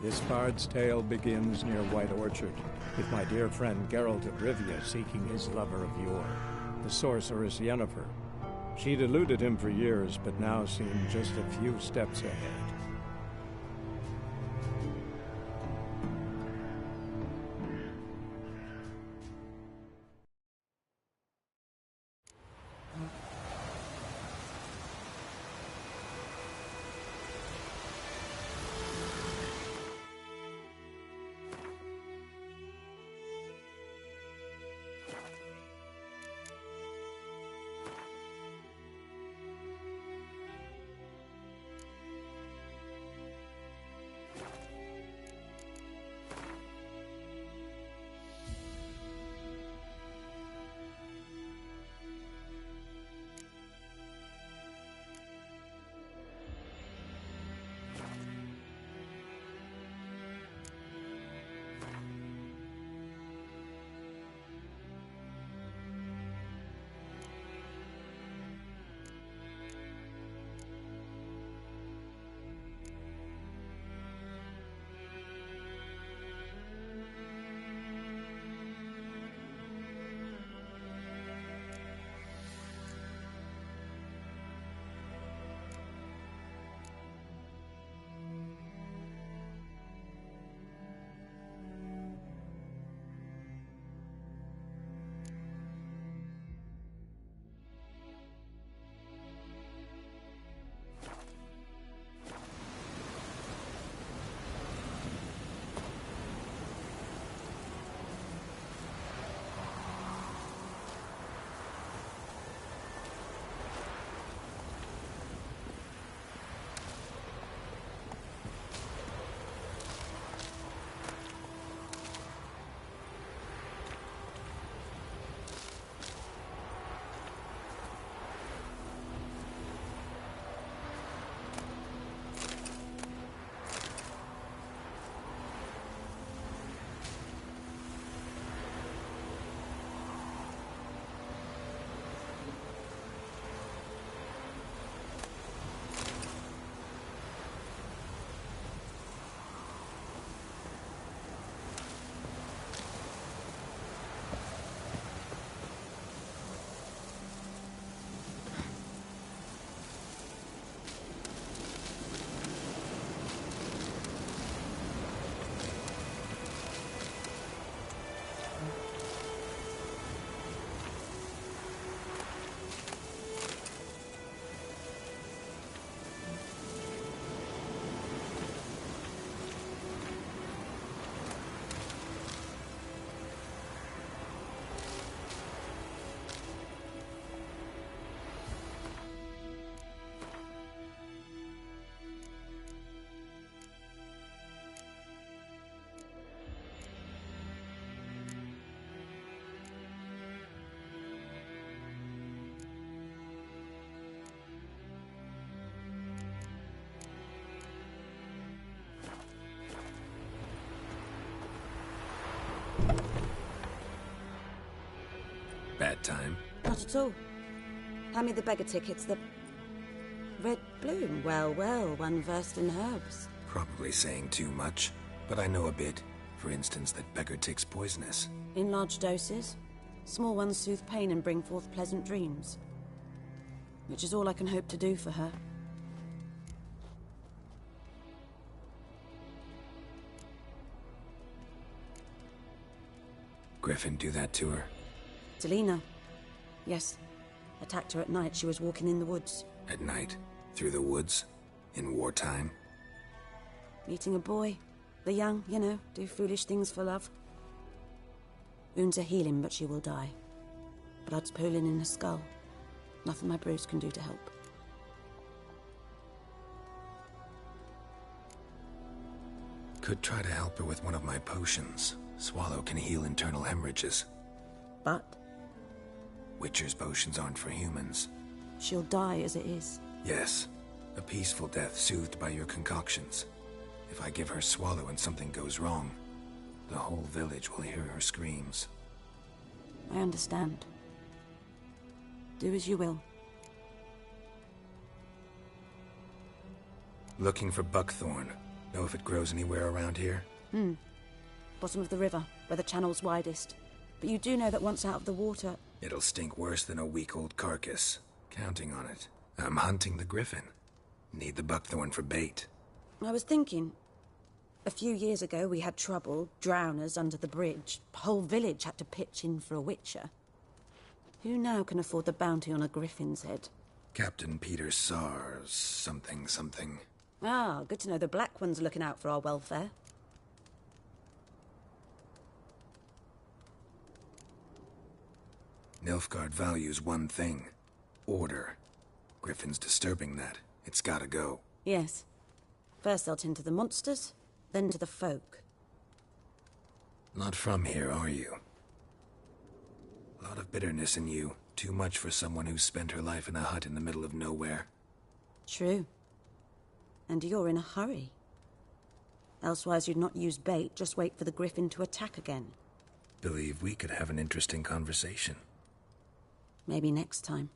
This bard's tale begins near White Orchard, with my dear friend Geralt of Rivia seeking his lover of yore, the sorceress Yennefer. She'd eluded him for years, but now seemed just a few steps ahead. Bad time? Not at all. Hand me the beggar tickets, the... Red bloom. Well, well, one versed in herbs. Probably saying too much, but I know a bit. For instance, that beggar tick's poisonous. In large doses. Small ones soothe pain and bring forth pleasant dreams. Which is all I can hope to do for her. Griffin do that to her? Delina. Yes. Attacked her at night. She was walking in the woods. At night? Through the woods? In wartime? Meeting a boy. The young, you know, do foolish things for love. Wounds are healing, but she will die. Blood's pooling in her skull. Nothing my bruise can do to help. Could try to help her with one of my potions. Swallow can heal internal hemorrhages. But? Witcher's potions aren't for humans. She'll die as it is. Yes. A peaceful death soothed by your concoctions. If I give her Swallow and something goes wrong, the whole village will hear her screams. I understand. Do as you will. Looking for buckthorn. Know if it grows anywhere around here? Bottom of the river, where the channel's widest. But you do know that once out of the water... It'll stink worse than a week-old carcass. Counting on it. I'm hunting the griffin. Need the buckthorn for bait. I was thinking... A few years ago we had trouble, drowners under the bridge. Whole village had to pitch in for a witcher. Who now can afford the bounty on a griffin's head? Captain Peter Sars, something. Ah, good to know the Black One's looking out for our welfare. Nilfgaard values one thing. Order. Griffin's disturbing that. It's gotta go. Yes. First they'll tend to the monsters, then to the folk. Not from here, are you? A lot of bitterness in you. Too much for someone who spent her life in a hut in the middle of nowhere. True. And you're in a hurry. Elsewise you'd not use bait, just wait for the griffin to attack again. Believe we could have an interesting conversation. Maybe next time.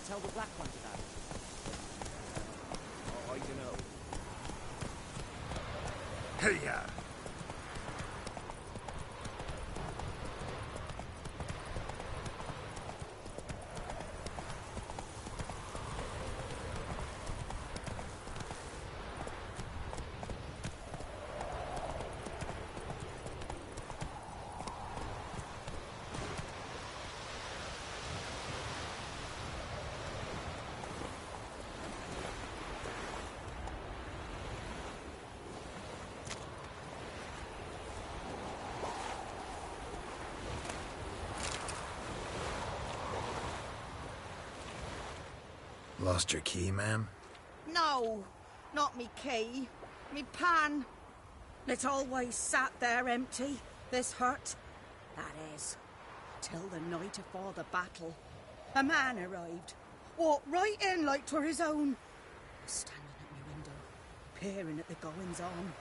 Tell the Black Ones about it. Oh, I don't know. Hey, ya! Lost your key, ma'am? No, not me key. Me pan. It always sat there empty, this hut. That is, till the night afore the battle. A man arrived, walked right in like 'twere his own. Standing at my window, peering at the goings-on.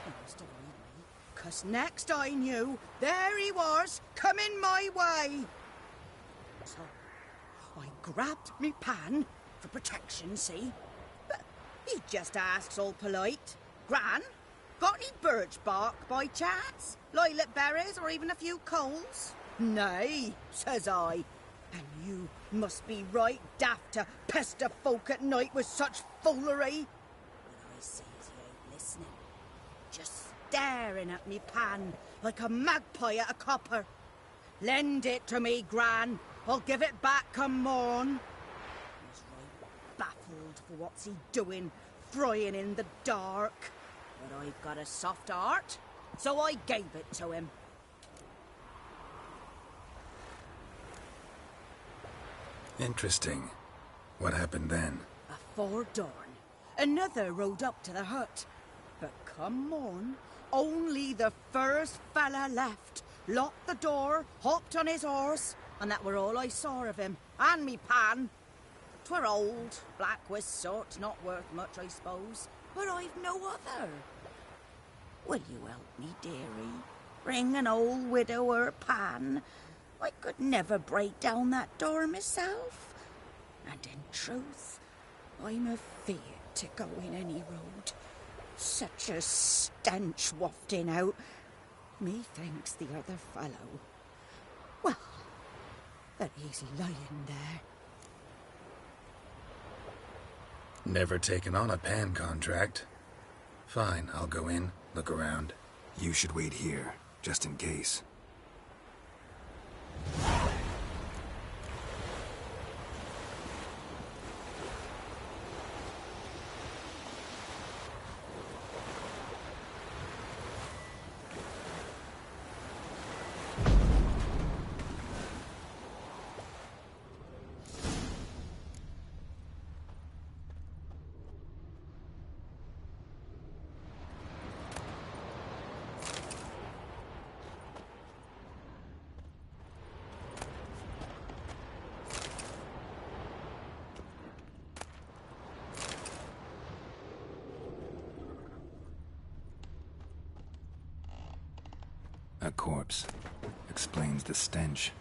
He must have heard me, 'cause next I knew, there he was, coming my way. So, I grabbed me pan, for protection, see? But he just asks all polite, Gran, got any birch bark by chance? Lilac berries or even a few coals? Nay, says I. And you must be right daft to pester folk at night with such foolery. But I sees he ain't listening. Just staring at me pan like a magpie at a copper. Lend it to me, Gran. I'll give it back come morn. He's right baffled for what's he doing, frying in the dark. But I've got a soft heart, so I gave it to him. Interesting. What happened then? Afore dawn, another rode up to the hut. But come morn, only the first fella left. Locked the door, hopped on his horse, and that were all I saw of him. And me pan. 'Twere old, black with soot, not worth much, I suppose. But I've no other. Will you help me, dearie? Bring an old widower pan. I could never break down that door myself. And in truth, I'm afeard to go in any road. Such a stench wafting out. Methinks the other fellow. Well, that he's lying there. Never taken on a pan contract. Fine, I'll go in, look around. You should wait here, just in case. A corpse. Explains the stench.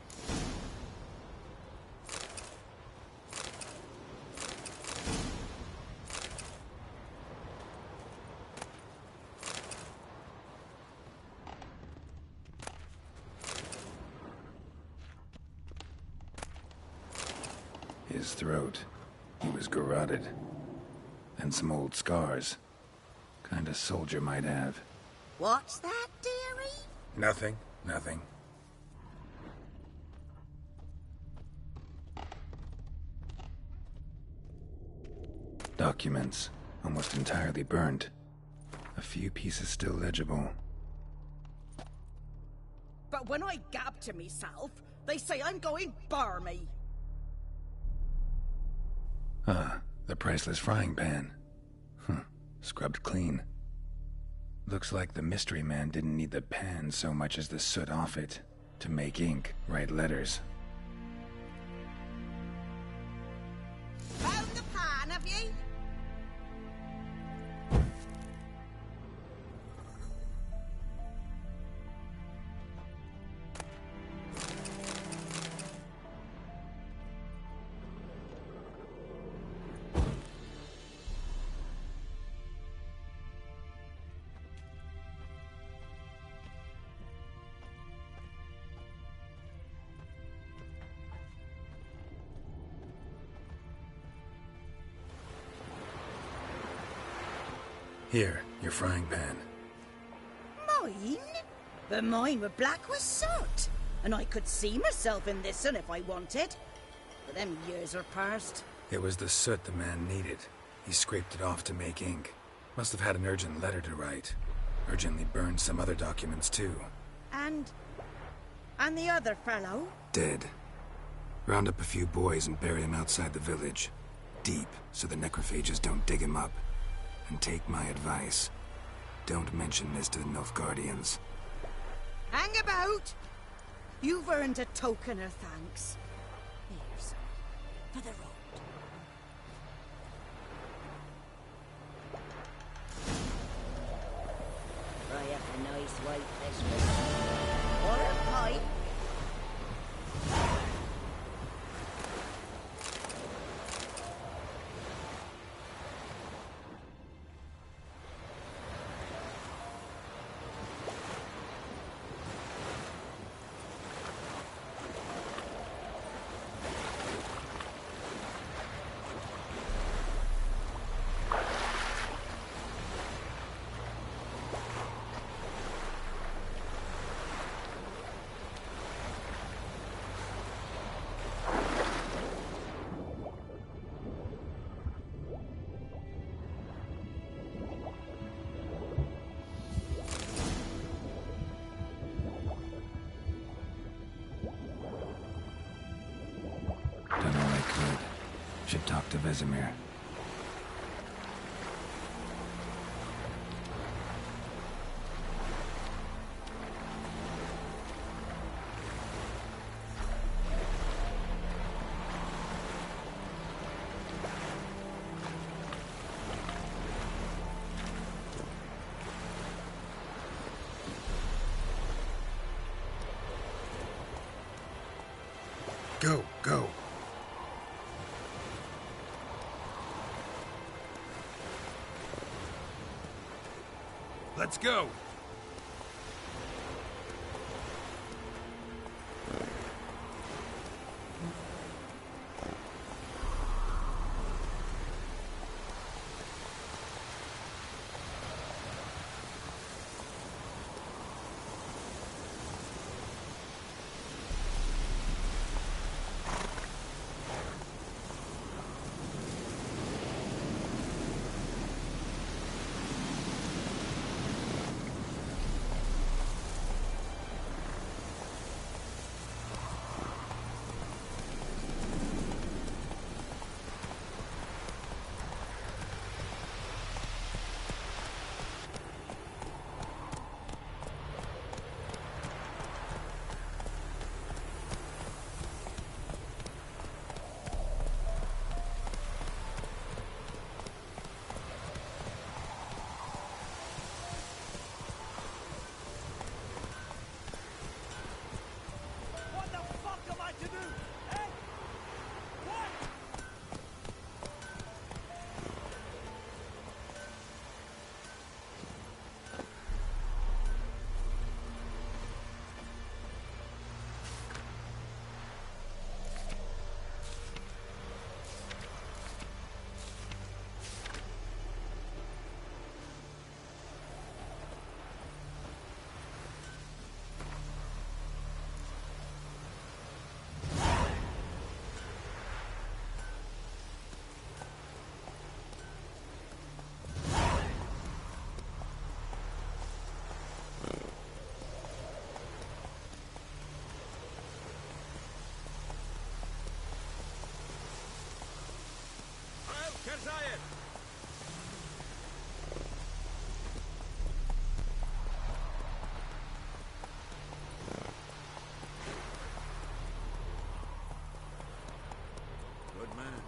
His throat. He was garroted. And some old scars. Kind of soldier might have. What's that, dearie? Nothing. Nothing. Documents. Almost entirely burned. A few pieces still legible. But when I gab to myself, they say I'm going barmy. Ah, the priceless frying pan. Scrubbed clean. Looks like the mystery man didn't need the pan so much as the soot off it to make ink, write letters. Found the pan, have ye? Here, your frying pan. Mine? But mine were black with soot. And I could see myself in this one if I wanted. But them years are past. It was the soot the man needed. He scraped it off to make ink. Must have had an urgent letter to write. Urgently burned some other documents too. And the other fellow? Dead. Round up a few boys and bury him outside the village. deep so the necrophages don't dig him up. And take my advice. Don't mention this to the Nilfgaardians. Hang about! You've earned a token of thanks. Here, son, for the road. Fry up a nice white Christmas. Or a pipe. Should talk to Vesemir. Go. Let's go! Good man.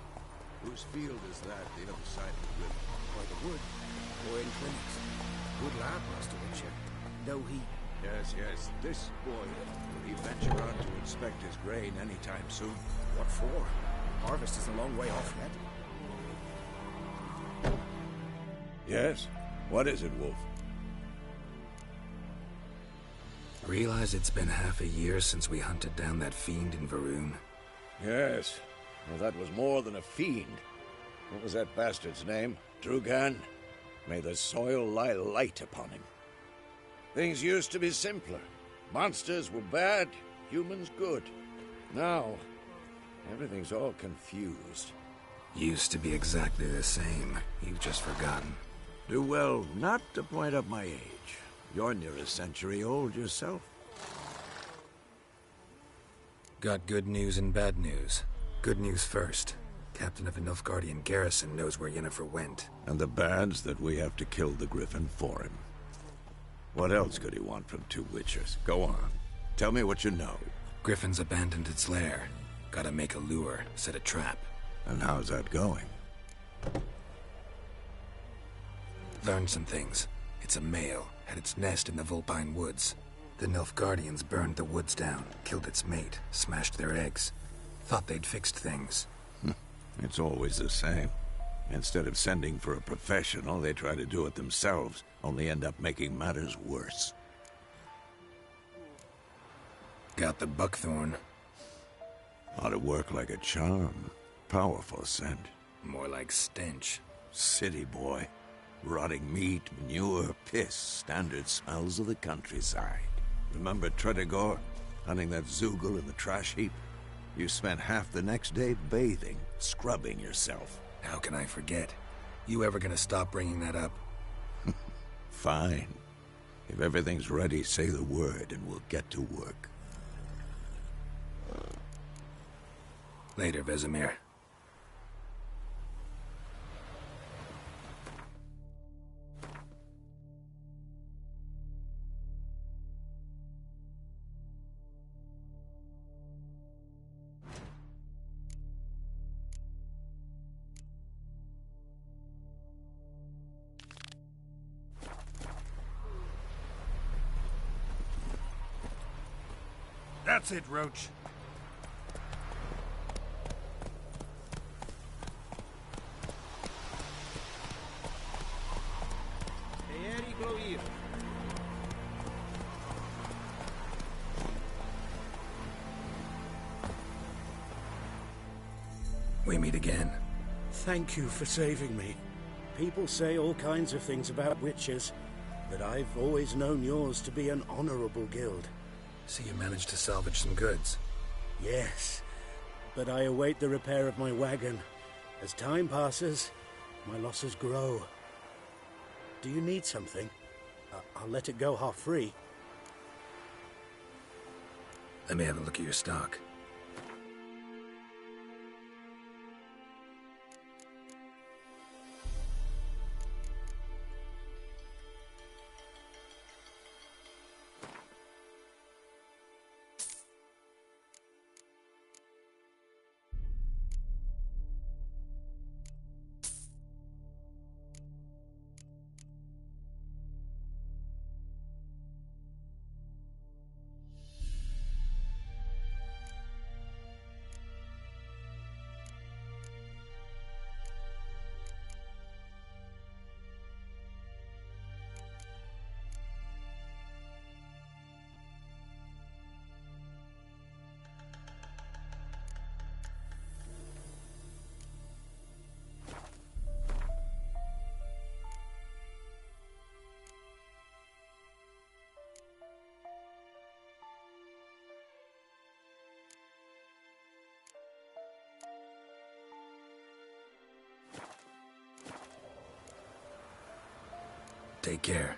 Whose field is that, the other side of the river? By the wood, or in clinics. Good lad, Master Witcher. Though he... Yes. This boy, will he venture on to inspect his grain anytime soon? What for? Harvest is a long way off yet. Yes? What is it, Wolf? Realize it's been half a year since we hunted down that fiend in Varun? Yes. Well, that was more than a fiend. What was that bastard's name? Drugan? May the soil lie light upon him. Things used to be simpler. Monsters were bad, humans good. Now, everything's all confused. Used to be exactly the same. You've just forgotten. Do well not to point up my age. You're near a century old yourself. Got good news and bad news. Good news first. Captain of a Nilfgaardian garrison knows where Yennefer went. And the bad's that we have to kill the Griffin for him. What else could he want from two witchers? Go on. Tell me what you know. Griffin's abandoned its lair. Gotta make a lure, set a trap. And how's that going? Learned some things. It's a male, had its nest in the Vulpine Woods. The Nilfgaardians burned the woods down, killed its mate, smashed their eggs. Thought they'd fixed things. It's always the same. Instead of sending for a professional, they try to do it themselves, only end up making matters worse. Got the buckthorn. Ought to work like a charm. Powerful scent. More like stench. City boy. Rotting meat, manure, piss, standard smells of the countryside. Remember Tredegor? Hunting that Zoogle in the trash heap? You spent half the next day bathing, scrubbing yourself. How can I forget? You ever gonna stop bringing that up? Fine. If everything's ready, say the word and we'll get to work. Later, Vesemir. That's it, Roach. We meet again. Thank you for saving me. People say all kinds of things about witches, but I've always known yours to be an honorable guild. So you managed to salvage some goods? Yes, but I await the repair of my wagon. As time passes, my losses grow. Do you need something? I'll let it go half-free. Let me have a look at your stock. Take care.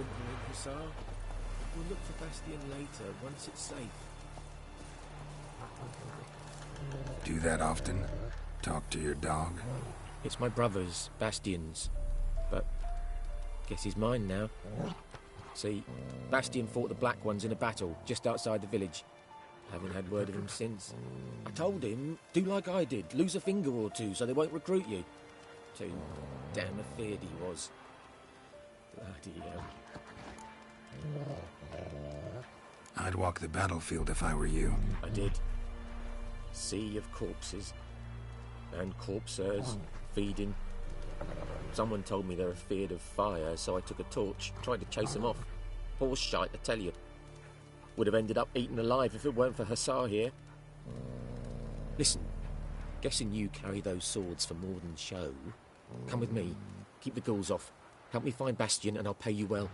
winter in Hussar. We'll look for Bastion later, once it's safe. Do that often? Talk to your dog? It's my brother's, Bastion's. But guess he's mine now. See, Bastion fought the Black Ones in a battle just outside the village. Haven't had word of him since. I told him, do like I did, lose a finger or two so they won't recruit you. Too damn afeard he was. Bloody hell. I'd walk the battlefield if I were you. I did. Sea of corpses. And corpsers feeding. Someone told me they're afeard of fire, so I took a torch, tried to chase them off. Horse shite, I tell you. Would have ended up eaten alive if it weren't for Hussar here. Listen, guessing you carry those swords for more than show. Come with me, keep the ghouls off. Help me find Bastion and I'll pay you well.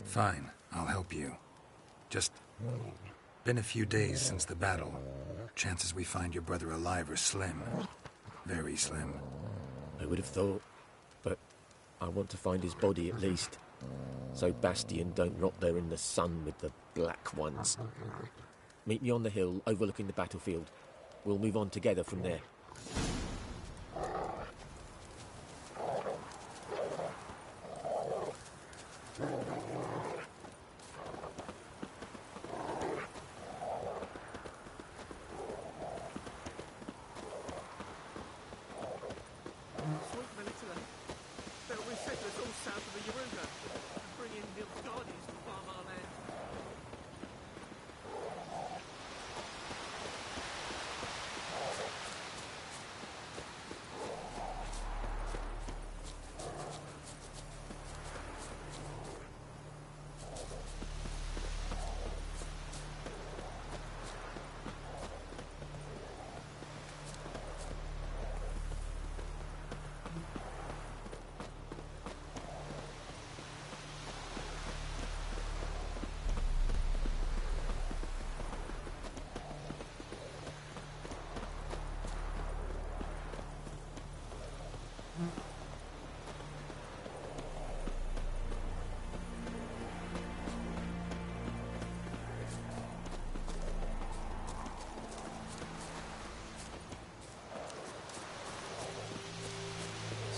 Fine, I'll help you. Just been a few days since the battle. Chances we find your brother alive are slim. Very slim. I would have thought, but I want to find his body at least. So Bastion don't rot there in the sun with the Black Ones. Meet me on the hill overlooking the battlefield. We'll move on together from there.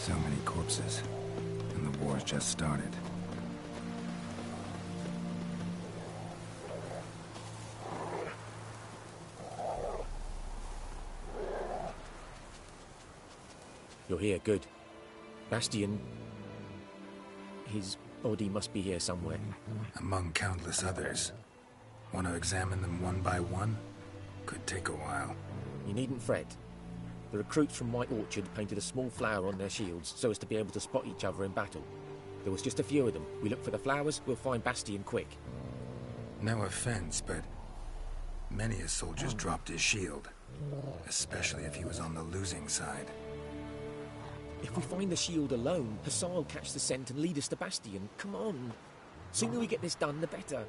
So many corpses, and the war's just started. You're here, good. Bastion... his body must be here somewhere. Among countless others. Want to examine them one by one? Could take a while. You needn't fret. The recruits from White Orchard painted a small flower on their shields so as to be able to spot each other in battle. There was just a few of them. We look for the flowers, we'll find Bastion quick. No offense, but many a soldier's dropped his shield. Especially if he was on the losing side. If we find the shield alone, Hussar will catch the scent and lead us to Bastion. Come on. Sooner we get this done, the better.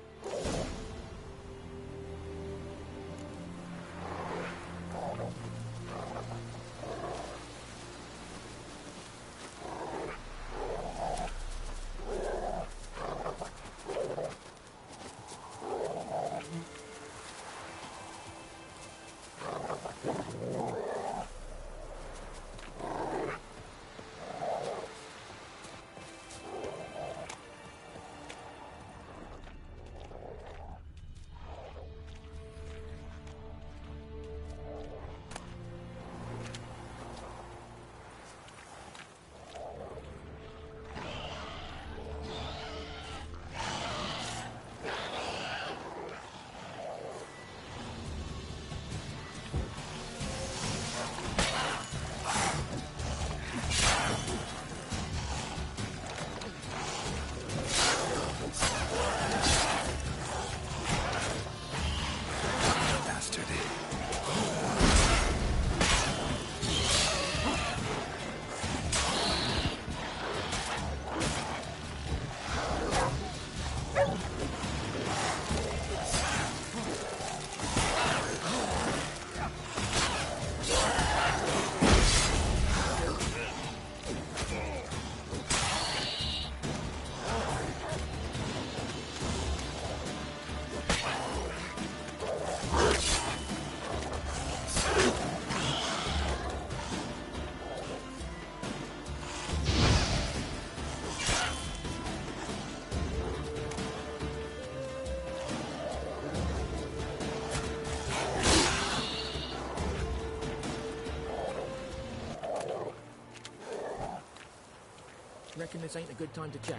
Reckon this ain't a good time to chat?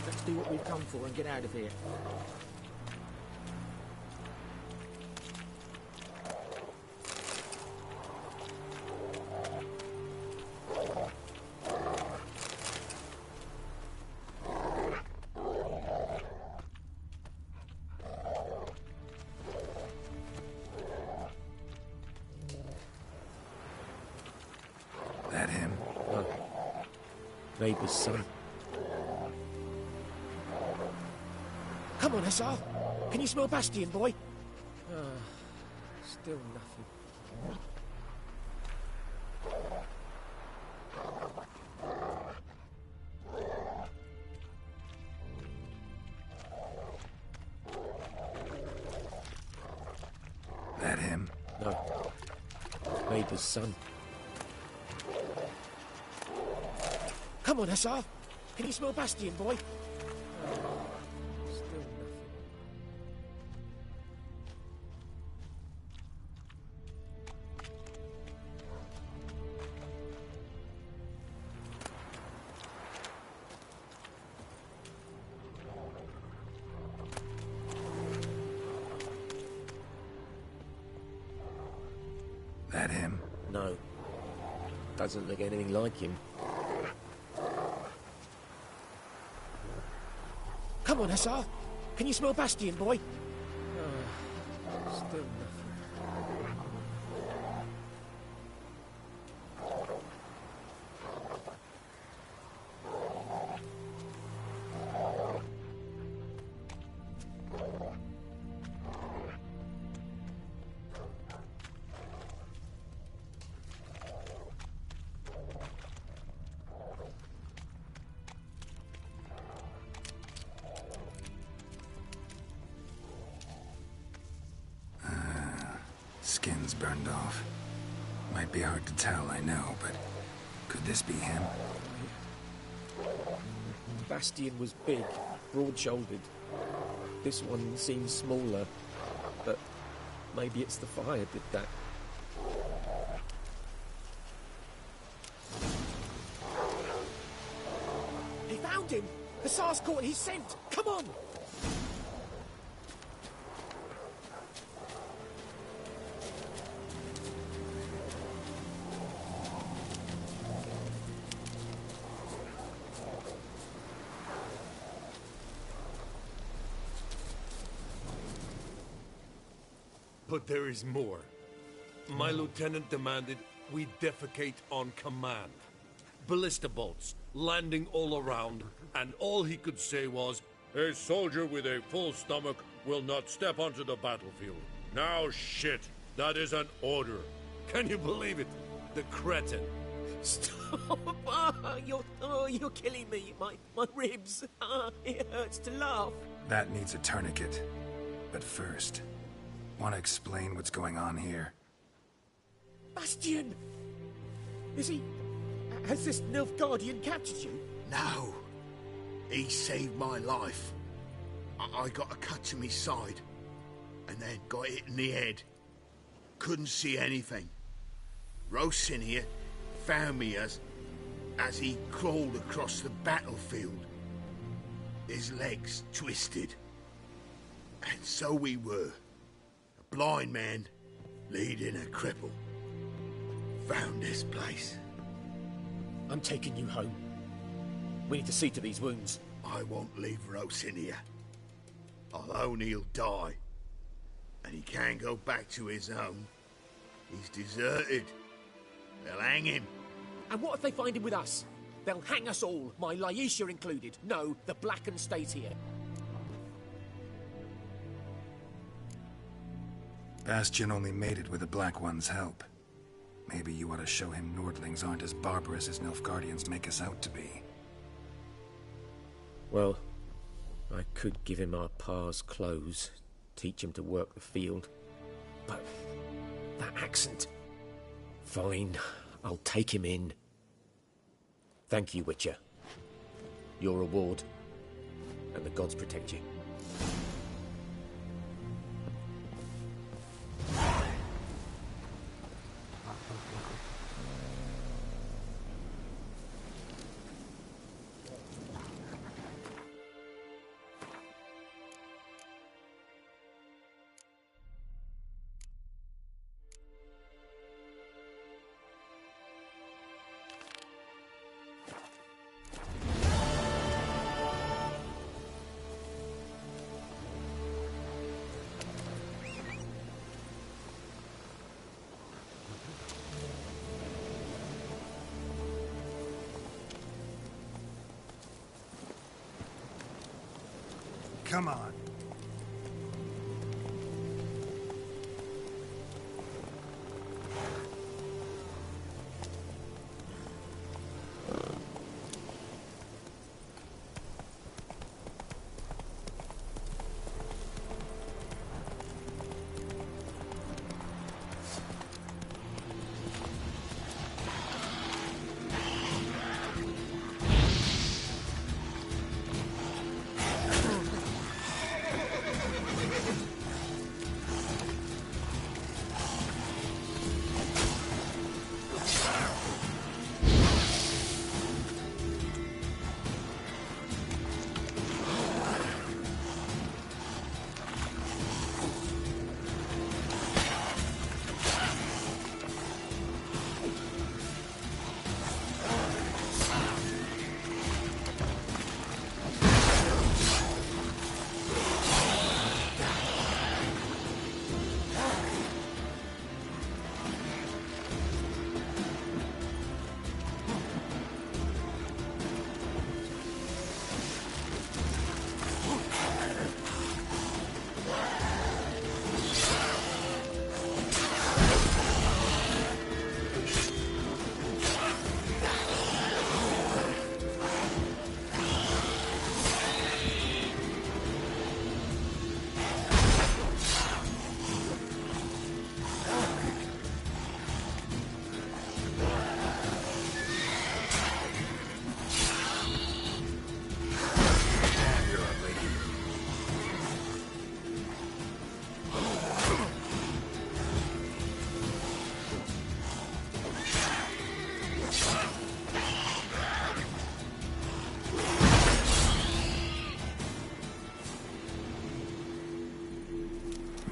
Let's do what we've come for and get out of here. That him? No. Neighbour's son. Come on, Hussar. Can you smell Bastion, boy? Still nothing. That him? No. Neighbour's son. Come on, Hussar. Can you smell Bastion, boy? Still nothing. That him? No. Doesn't look anything like him. Come on, Hussar. Can you smell Bastion, boy? Still nothing. Skin's burned off. Might be hard to tell, I know, but could this be him? Bastion was big, broad-shouldered. This one seems smaller, but maybe it's the fire did that. He found him! Hussar's caught his scent! Come on! But there is more. My lieutenant demanded we defecate on command. Ballista bolts, landing all around, and all he could say was, "A soldier with a full stomach will not step onto the battlefield." Now shit, that is an order. Can you believe it? The cretin. Stop! You're killing me. My ribs. It hurts to laugh. That needs a tourniquet. But first, want to explain what's going on here? Bastion! Is he... Has this Nilfgaardian captured you? No. He saved my life. I got a cut to my side, and then got hit in the head. Couldn't see anything. Rosin here found me as he crawled across the battlefield. His legs twisted. And so we were. A blind man leading a cripple. Found this place. I'm taking you home. We need to see to these wounds. I won't leave Rosin here. I'll own he'll die. And he can't go back to his home. He's deserted. They'll hang him. And what if they find him with us? They'll hang us all, my Laetitia included. No, the Blacken stays here. Bastion only made it with the Black One's help. Maybe you ought to show him Nordlings aren't as barbarous as Nilfgaardians make us out to be. Well, I could give him our pa's clothes, teach him to work the field. But that accent... Fine, I'll take him in. Thank you, Witcher. Your reward, and the gods protect you. Come on.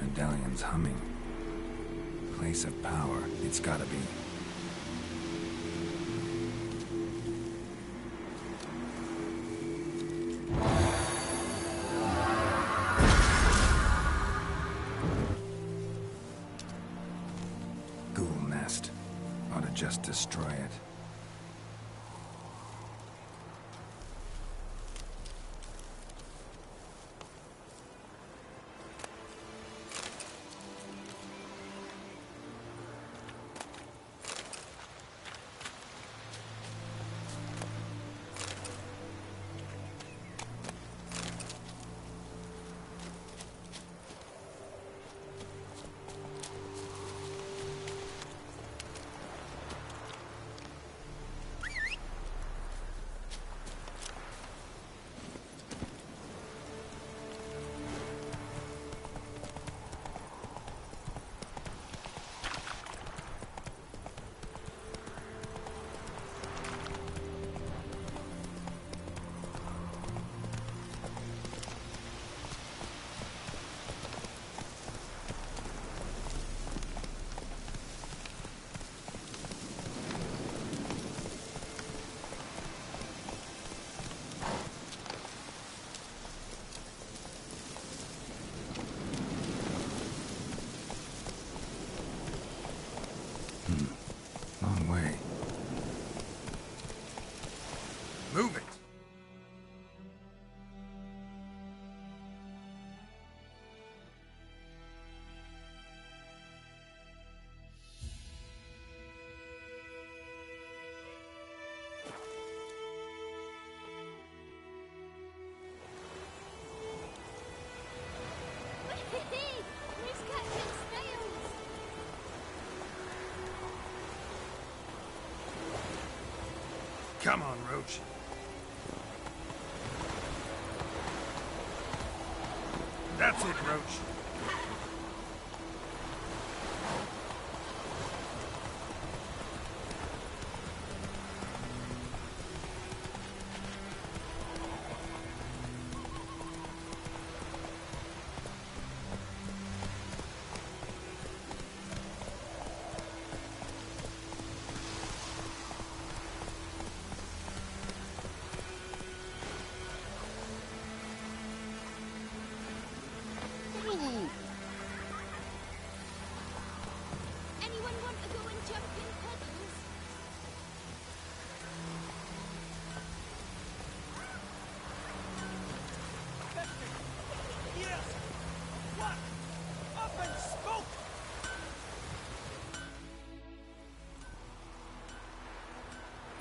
Medallion's humming. Place of power. It's gotta be. Ghoul nest. Ought to just destroy it. Long way. Move it! Where's Captain Snails? Come on, Roach. That's it, Roach. Ooh.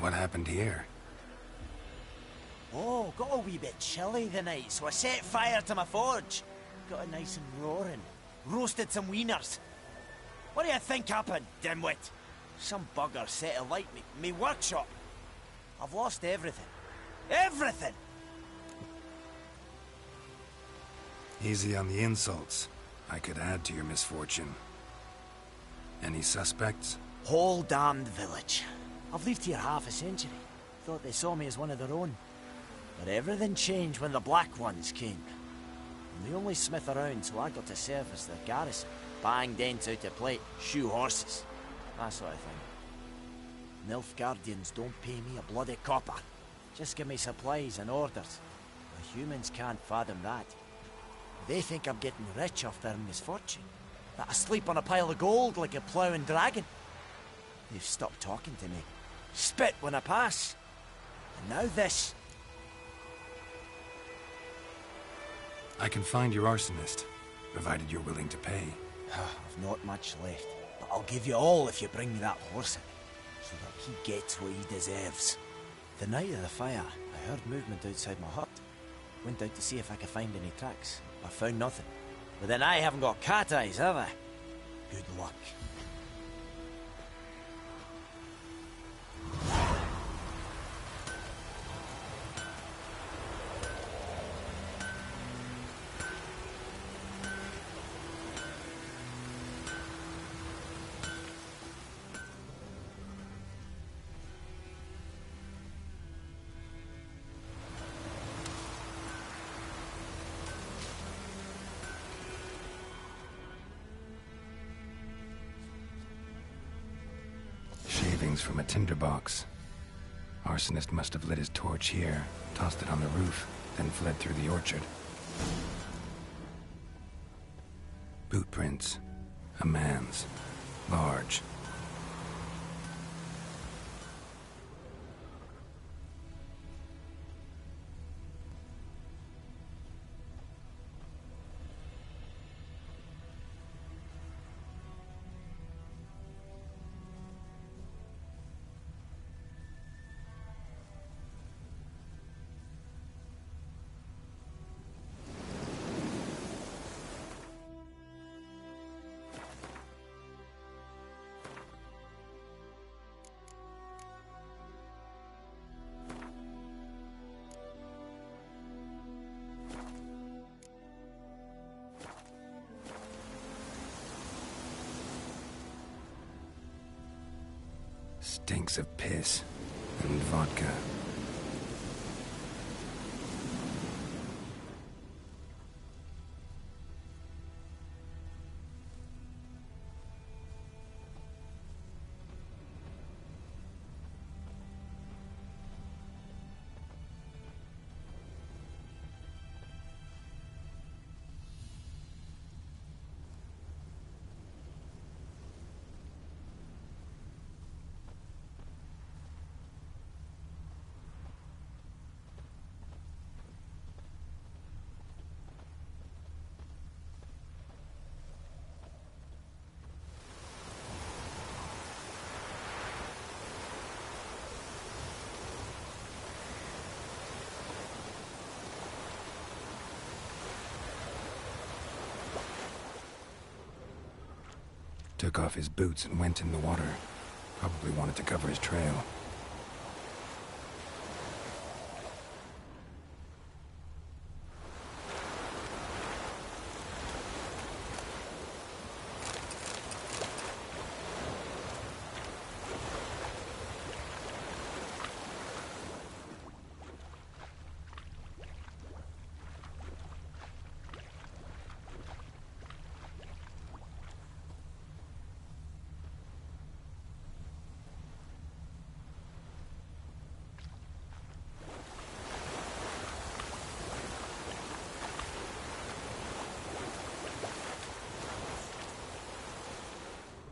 What happened here? Oh, got a wee bit chilly the night, so I set fire to my forge. Got it nice and roaring. Roasted some wieners. What do you think happened, dimwit? Some bugger set alight me workshop. I've lost everything. Everything! Easy on the insults. I could add to your misfortune. Any suspects? Whole damned village. I've lived here half a century. Thought they saw me as one of their own. But everything changed when the Black Ones came. I'm the only smith around, so I got to serve as their garrison. Bang dents out of plate, shoe horses. That sort of thing. Nilfgaardians don't pay me a bloody copper. Just give me supplies and orders. The humans can't fathom that. They think I'm getting rich off their misfortune. That I sleep on a pile of gold like a ploughing dragon. They've stopped talking to me. Spit when I pass. And now this. I can find your arsonist, provided you're willing to pay. I've not much left, but I'll give you all if you bring me that horse in, so that he gets what he deserves. The night of the fire, I heard movement outside my hut. Went out to see if I could find any tracks. I found nothing. But then I haven't got cat eyes, have I? Good luck. Shavings from a tinderbox. Arsonist must have lit his torch here, tossed it on the roof, then fled through the orchard. Boot prints. A man's. Large. Stinks of piss and vodka. Took off his boots and went in the water. Probably wanted to cover his trail.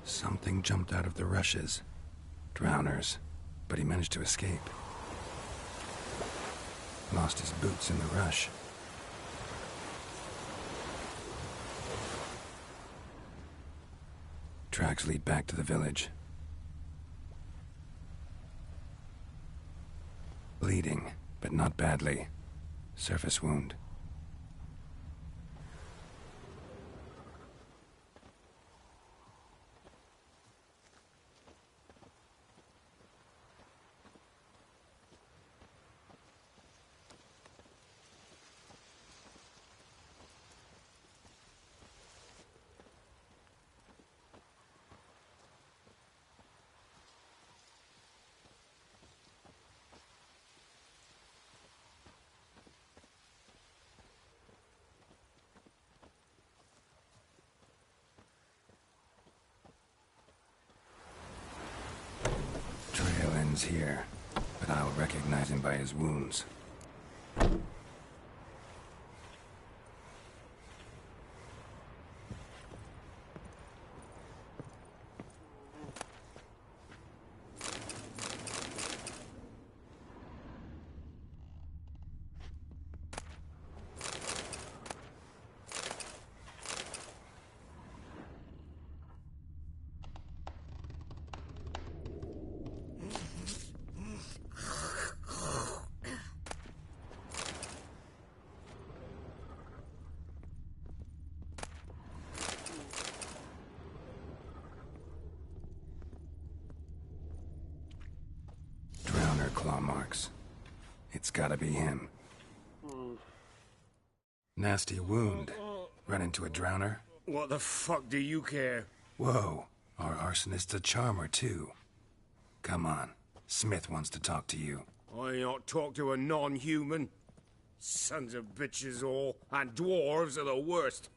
Something jumped out of the rushes. Drowners. But he managed to escape. Lost his boots in the rush. Tracks lead back to the village. bleeding, but not badly. Surface wound. Trail ends here, but I'll recognize him by his wounds. Claw marks. It's gotta be him. Nasty wound. Run into a drowner? What the fuck do you care? Whoa, our arsonist's a charmer too. Come on, Smith wants to talk to you. I not talk to a non-human. Sons of bitches all, and dwarves are the worst.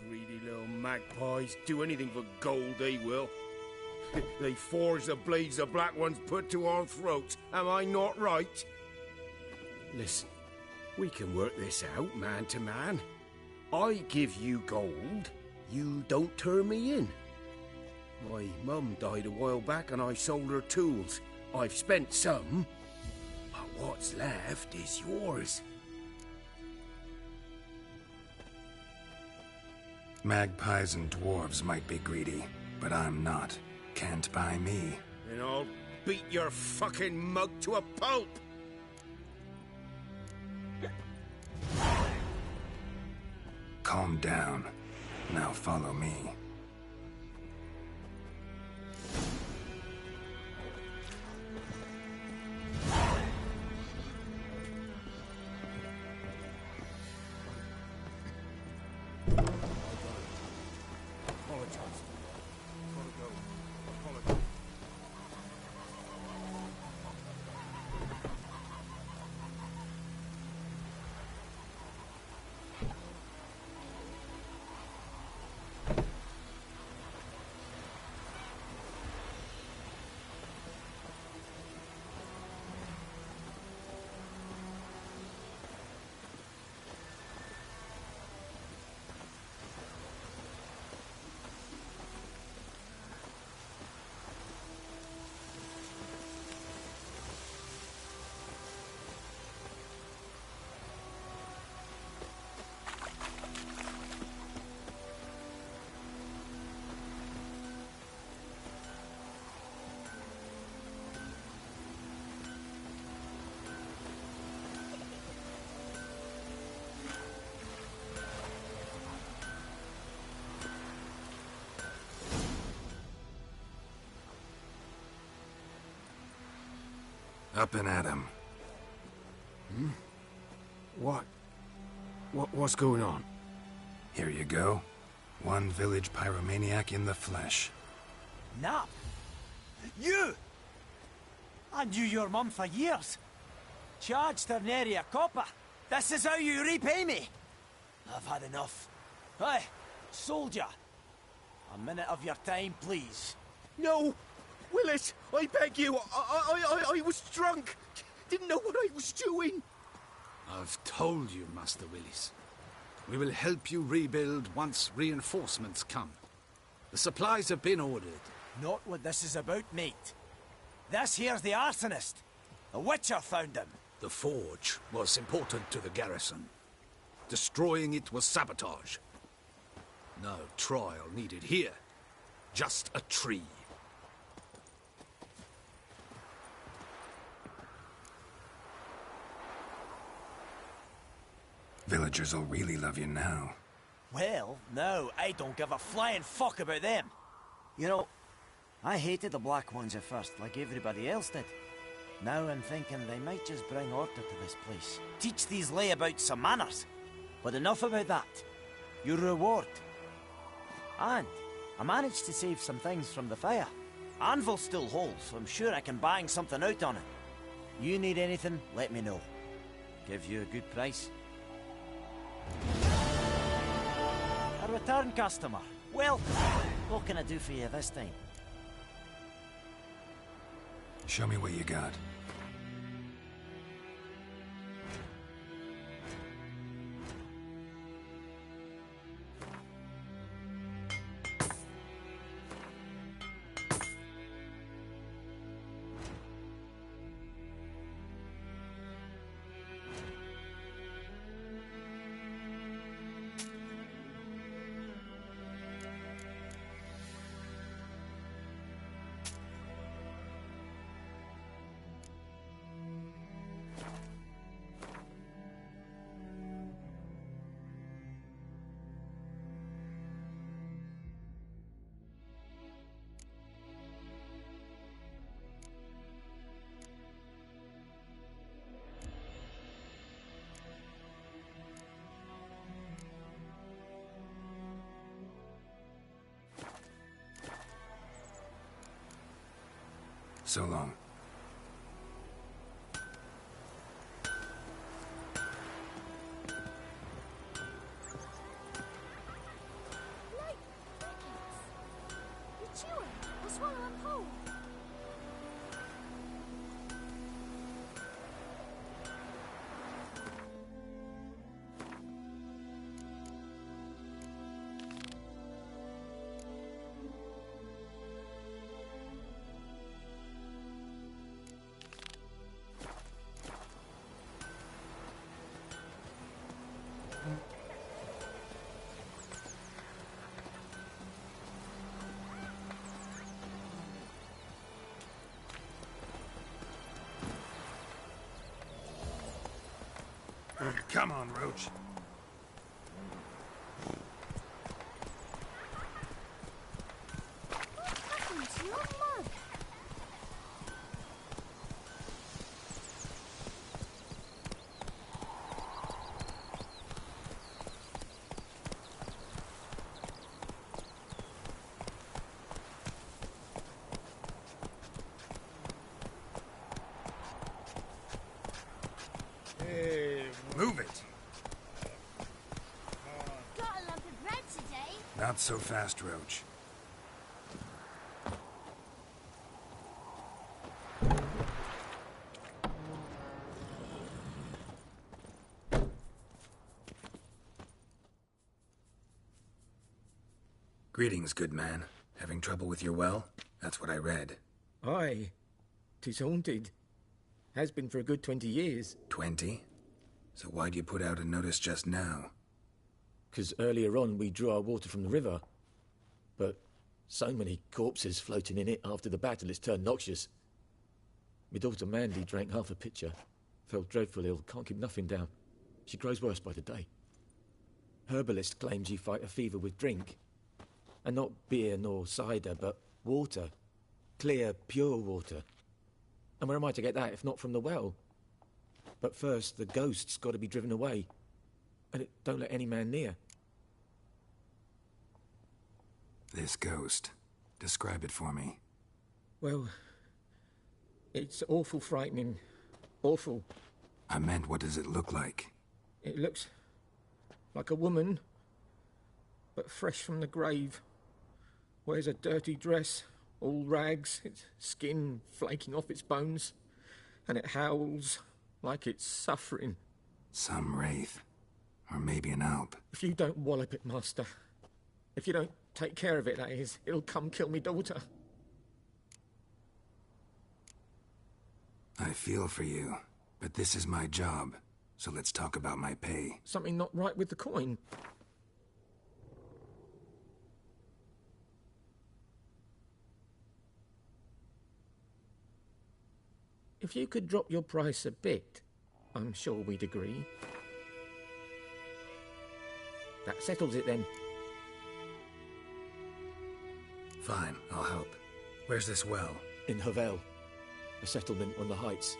Greedy little magpies, do anything for gold, they will. They forge the blades the Black Ones put to our throats. Am I not right? Listen, we can work this out man to man. I give you gold, you don't turn me in. My mum died a while back and I sold her tools. I've spent some, but what's left is yours. Magpies and dwarves might be greedy, but I'm not. Can't buy me. And I'll beat your fucking mug to a pulp! Calm down. Now follow me. Up and at him. Hmm? What's going on? Here you go. One village pyromaniac in the flesh. Nap? You! I knew your mum for years. Charged her nary a copper. This is how you repay me. I've had enough. Hey, soldier. A minute of your time, please. No! Willis, I beg you, I was drunk. Didn't know what I was doing. I've told you, Master Willis. We will help you rebuild once reinforcements come. The supplies have been ordered. Not what this is about, mate. This here's the arsonist. A witcher found him. The forge was important to the garrison. Destroying it was sabotage. No trial needed here. Just a tree. Villagers will really love you now. Well, no, I don't give a flying fuck about them. You know, I hated the Black Ones at first, like everybody else did. Now I'm thinking they might just bring order to this place. Teach these layabouts some manners. But enough about that. Your reward. And I managed to save some things from the fire. Anvil still holds, so I'm sure I can bang something out on it. You need anything, let me know. Give you a good price. A return customer. Well, what can I do for you this time? Show me what you got. So long. You're chewing. I'll swallow them whole. Come on, Roach. What happened to your mug? Move it! Got a lump of bread today. Not so fast, Roach. Greetings, good man. Having trouble with your well? That's what I read. Aye. 'Tis haunted. Has been for a good 20 years. 20? So why'd you put out a notice just now? 'Cause earlier on we drew our water from the river. But so many corpses floating in it after the battle it's turned noxious. My daughter Mandy drank half a pitcher. Fell dreadful ill, can't keep nothing down. She grows worse by the day. Herbalist claims you fight a fever with drink. And not beer nor cider, but water. Clear, pure water. And where am I to get that if not from the well? But first, the ghost's got to be driven away. And it don't let any man near. This ghost. Describe it for me. Well, it's awful frightening. Awful. I meant, what does it look like? It looks like a woman, but fresh from the grave. Wears a dirty dress, all rags, its skin flaking off its bones, and it howls like it's suffering. Some wraith. Or maybe an alp. If you don't wallop it, Master, if you don't take care of it, that is, it'll come kill me daughter. I feel for you, but this is my job, so let's talk about my pay. Something not right with the coin. If you could drop your price a bit, I'm sure we'd agree. That settles it then. Fine, I'll help. Where's this well? In Havel, a settlement on the heights.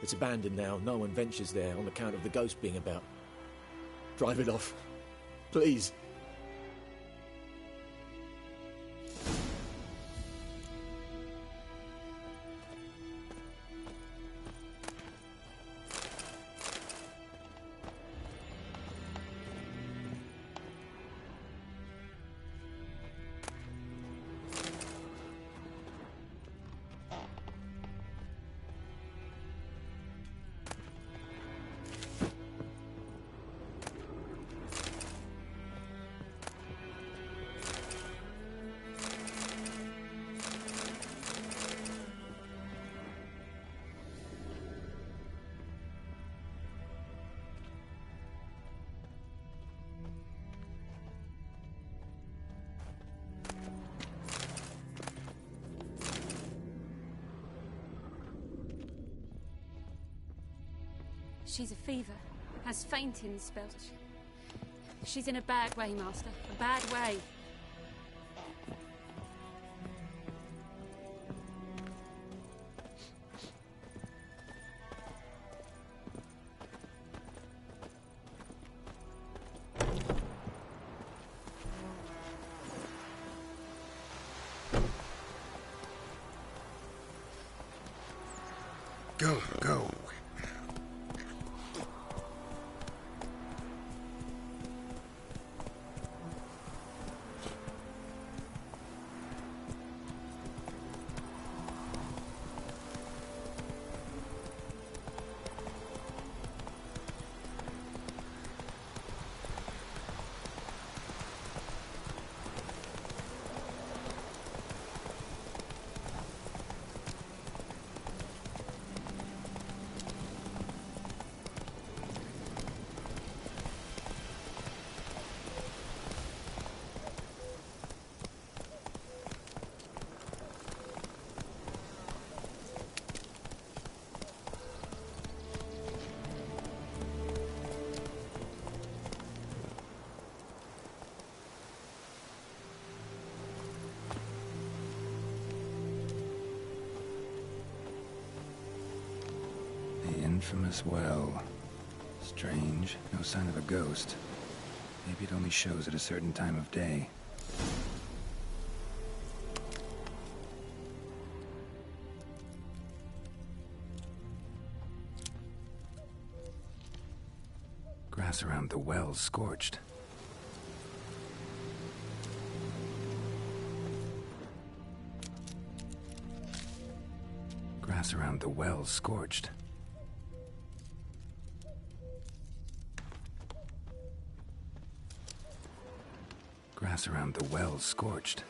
It's abandoned now. No one ventures there on account of the ghost being about. Drive it off. Please. She's a fever, has fainting spells. She's in a bad way, Master. A bad way. Go. Infamous well. Strange, no sign of a ghost. Maybe it only shows at a certain time of day. Grass around the well's scorched. Grass around the well's scorched. Grass around the well's scorched.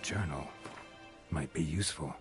Journal might be useful.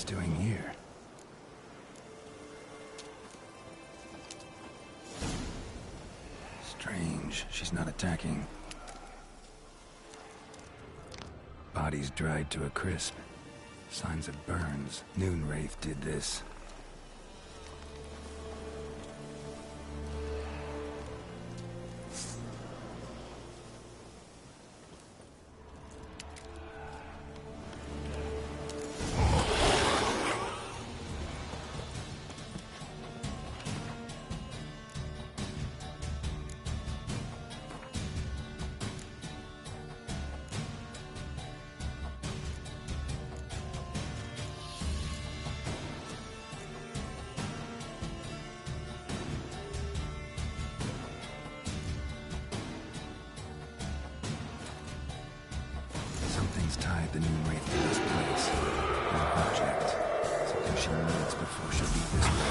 it's doing here? Strange, she's not attacking. Body's dried to a crisp. Signs of burns. Noonwraith did this. Something's tied the Noonwraith to this place. An object. Something she needs before she'll leave this world.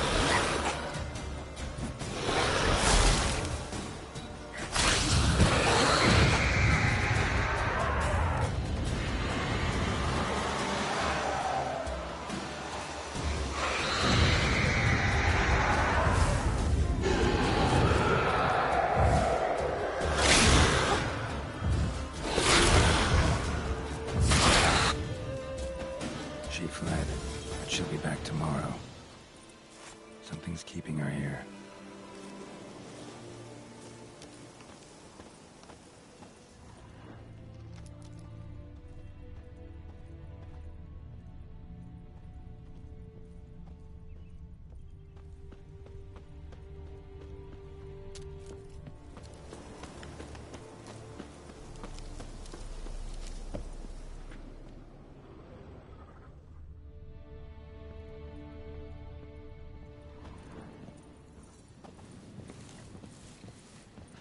She fled, but she'll be back tomorrow. Something's keeping her here.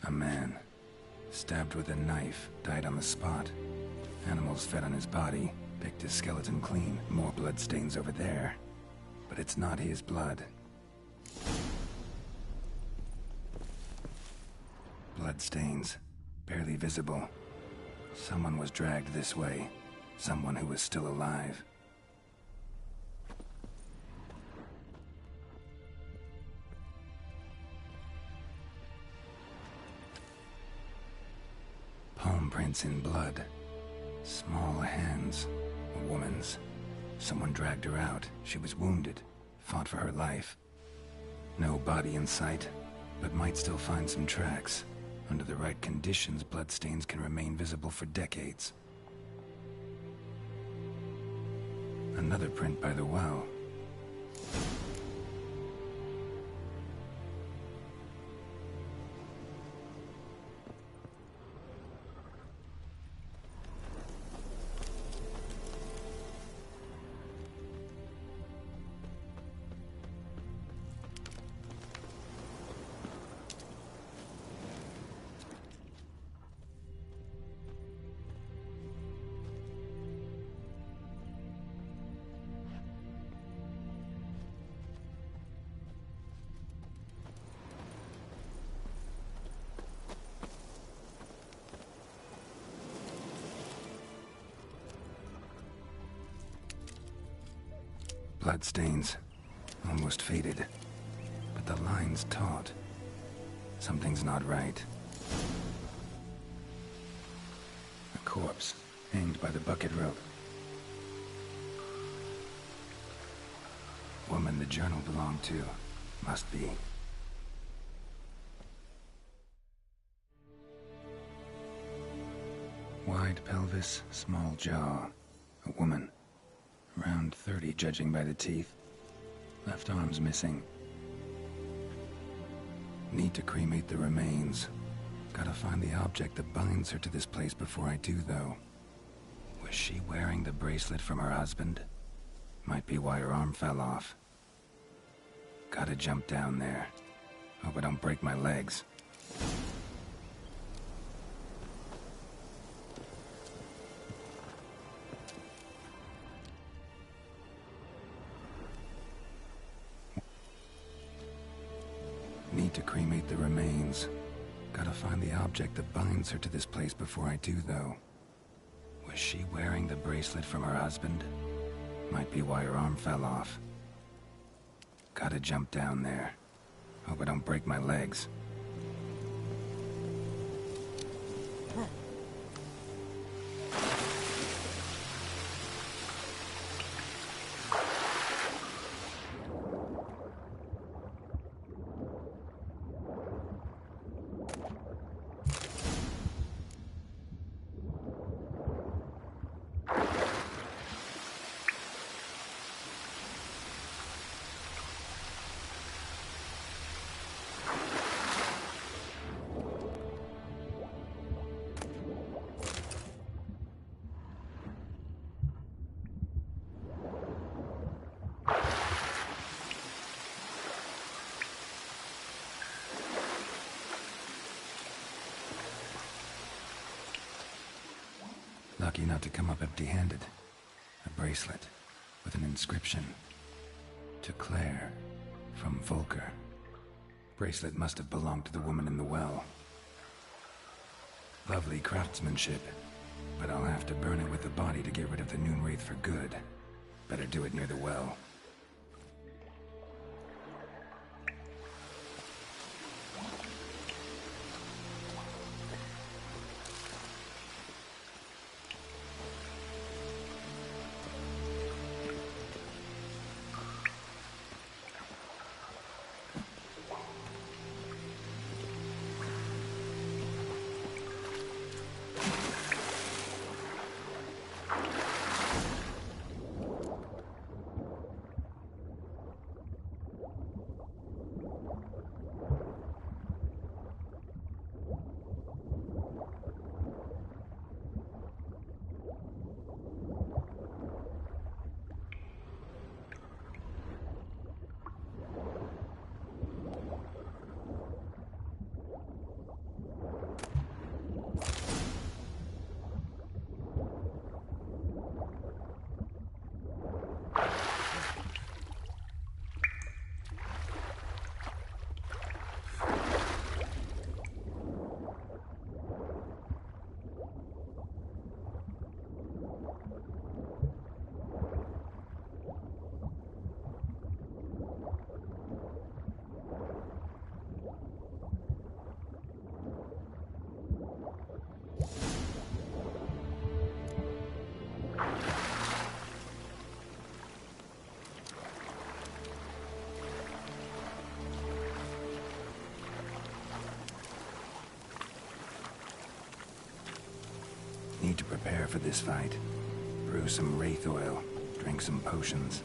A man, stabbed with a knife, died on the spot. Animals fed on his body, picked his skeleton clean. More bloodstains over there. But it's not his blood. Bloodstains, barely visible. Someone was dragged this way. Someone who was still alive. Palm prints in blood. Small hands. A woman's. Someone dragged her out. She was wounded. Fought for her life. No body in sight, but might still find some tracks. Under the right conditions, bloodstains can remain visible for decades. Another print by the well. Bloodstains. Almost faded. But the line's taut. Something's not right. A corpse, hanged by the bucket rope. Woman the journal belonged to. Must be. Wide pelvis, small jaw. A woman. Around 30, judging by the teeth. Left arm's missing. Need to cremate the remains. Gotta find the object that binds her to this place before I do, though. Was she wearing the bracelet from her husband? Might be why her arm fell off. Gotta jump down there. Hope I don't break my legs. Need to cremate the remains. Gotta find the object that binds her to this place before I do, though. Was she wearing the bracelet from her husband? Might be why her arm fell off. Gotta jump down there. Hope I don't break my legs. Lucky not to come up empty-handed. A bracelet with an inscription. To Claire, from Volker. Bracelet must have belonged to the woman in the well. Lovely craftsmanship, but I'll have to burn it with the body to get rid of the Noonwraith for good. Better do it near the well. Need to prepare for this fight. Brew some wraith oil, drink some potions.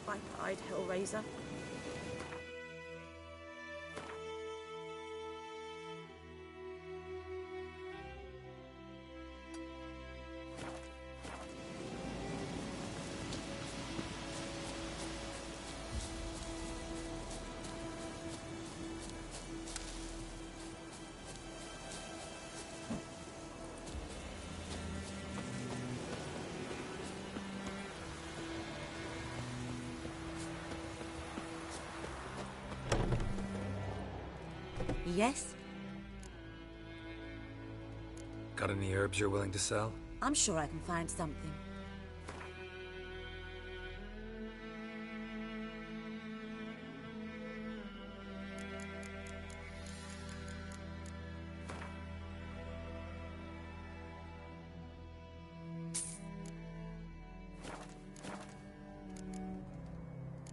Viper-eyed Hellraiser. Yes? Got any herbs you're willing to sell? I'm sure I can find something.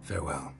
Farewell.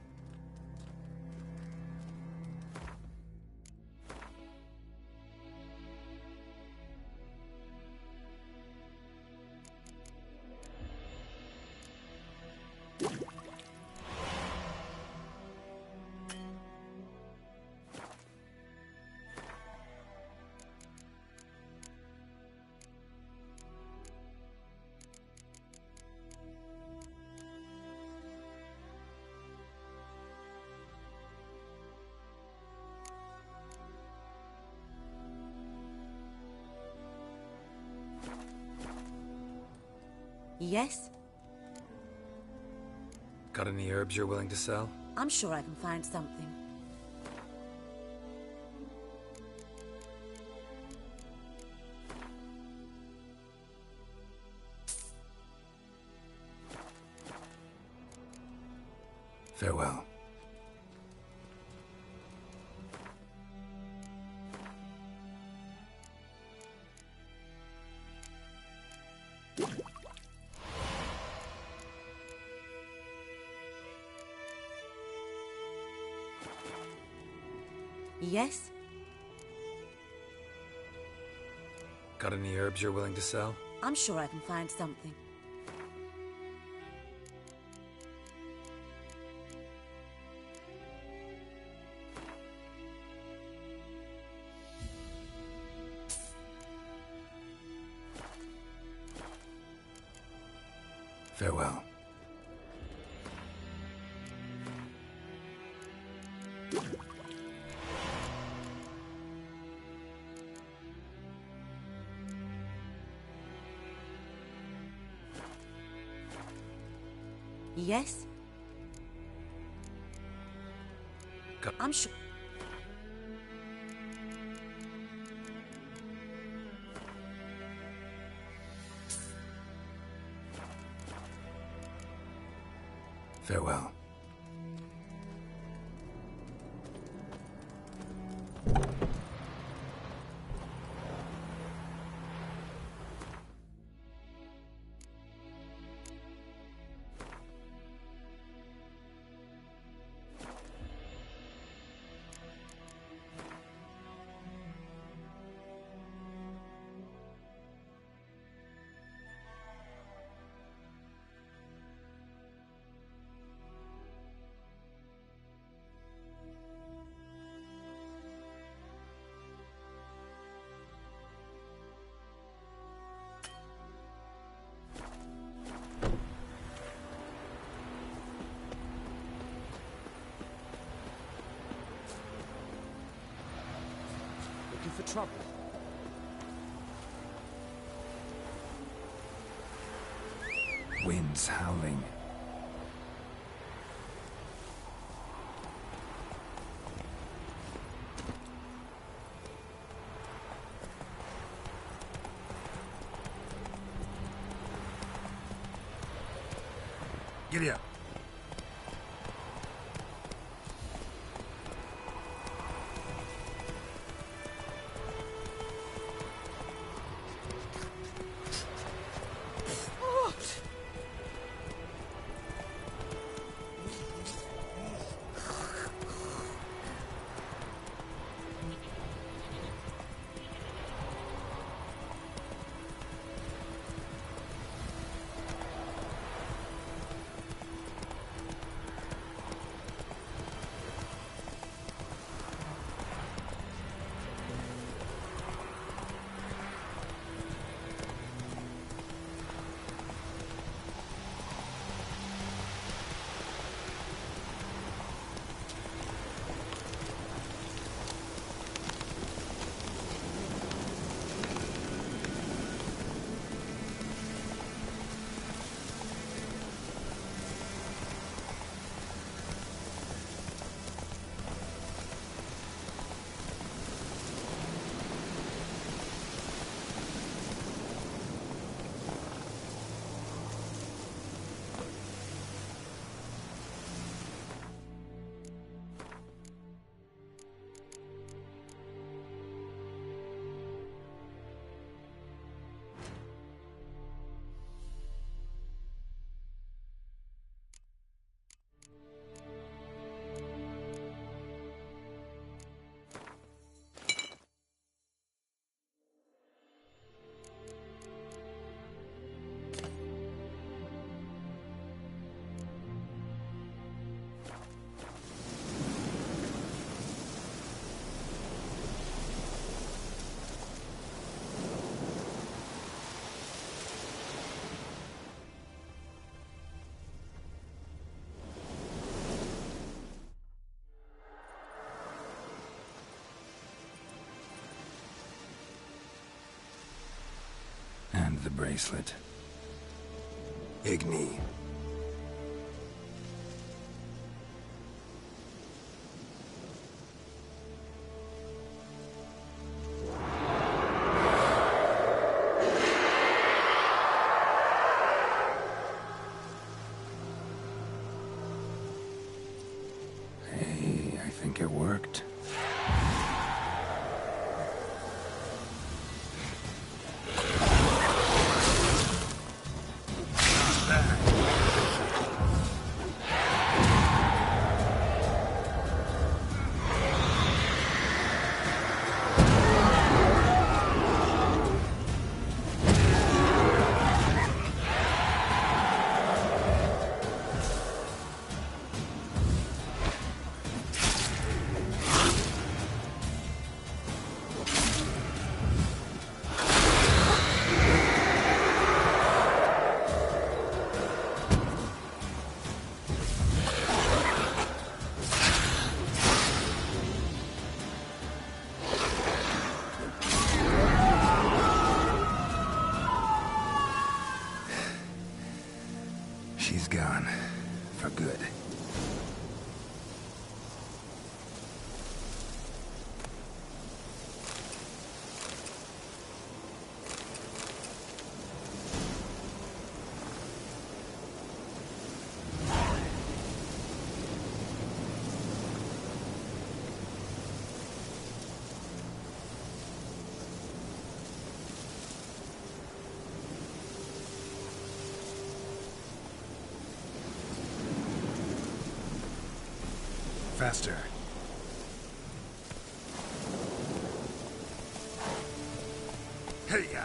Yes? Got any herbs you're willing to sell? I'm sure I can find something. Farewell. Yes? Got any herbs you're willing to sell? I'm sure I can find something. Farewell. Yes? I'm sure. Farewell. Looking for trouble? Winds howling. Giddy up. the bracelet. Igni. Hey, I think it worked. She's gone. For good. Faster. Hey-ya!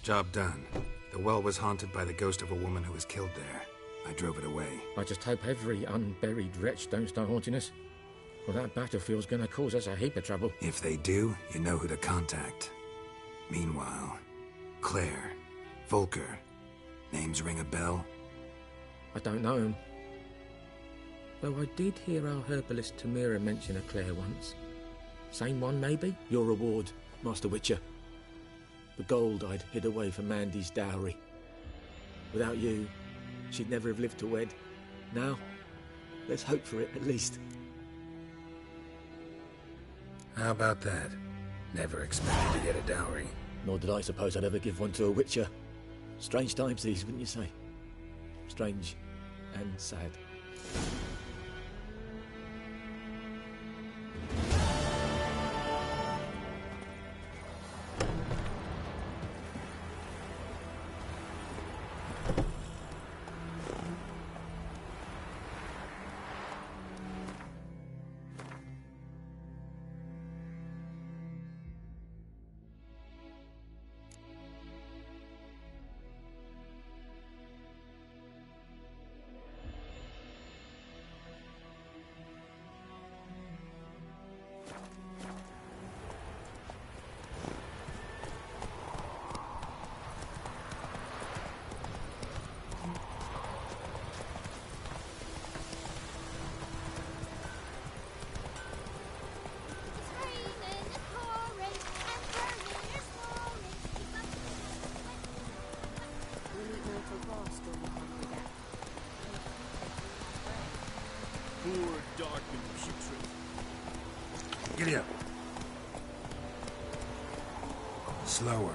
Job done. The well was haunted by the ghost of a woman who was killed there. I drove it away. I just hope every unburied wretch don't start haunting us. Well, that battlefield's gonna cause us a heap of trouble. If they do, you know who to contact. Meanwhile, Claire, Volker, names ring a bell? I don't know him. Though I did hear our herbalist Tamira mention a Claire once. Same one, maybe? Your reward, Master Witcher. The gold I'd hid away for Mandy's dowry. Without you, she'd never have lived to wed. Now, let's hope for it, at least. How about that? Never expected to get a dowry. Nor did I suppose I'd ever give one to a Witcher. Strange times these, wouldn't you say? Strange and sad. Poor, dark, and putrid. Giddy up. Slower.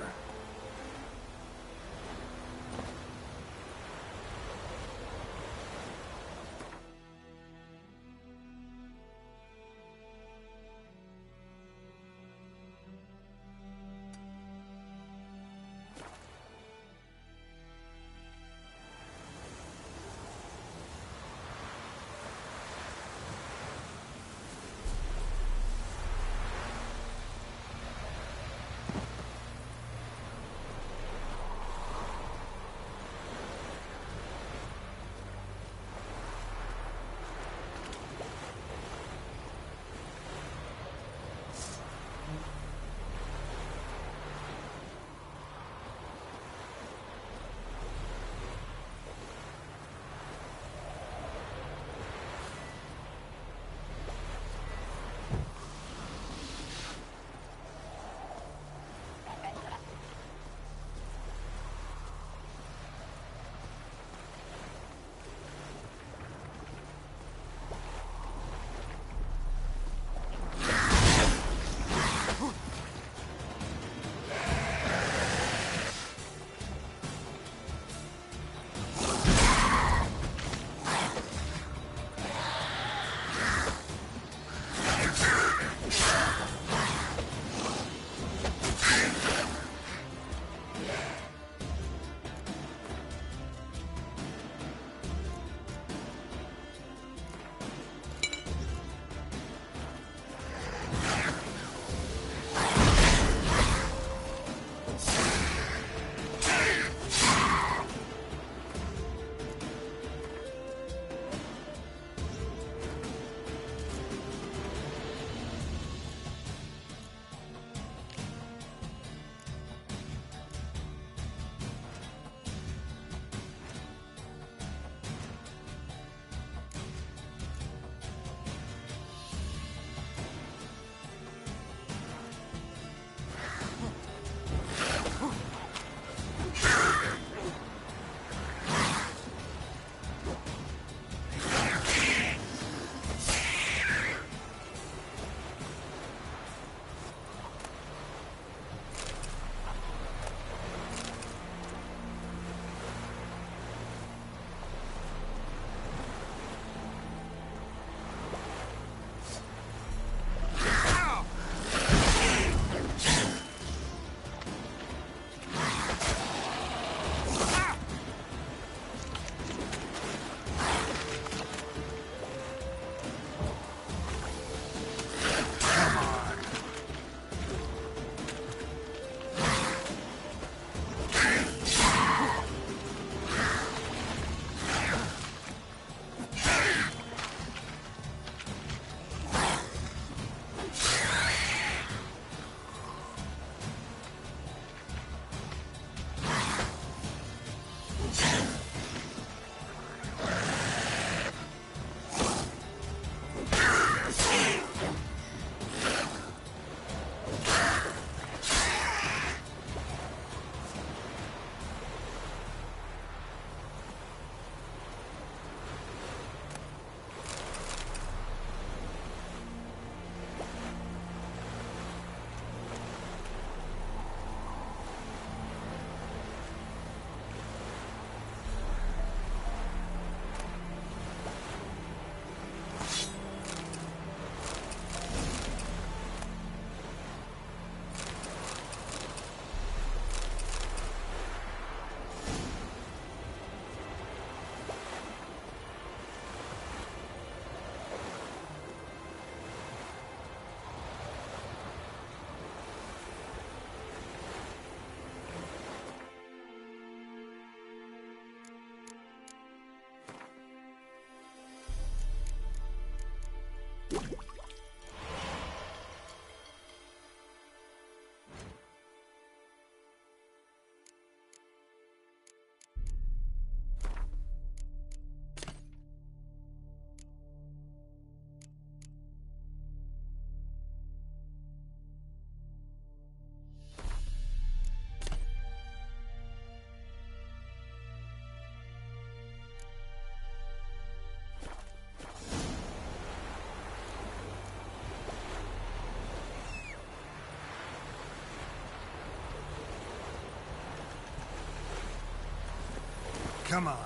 Come on.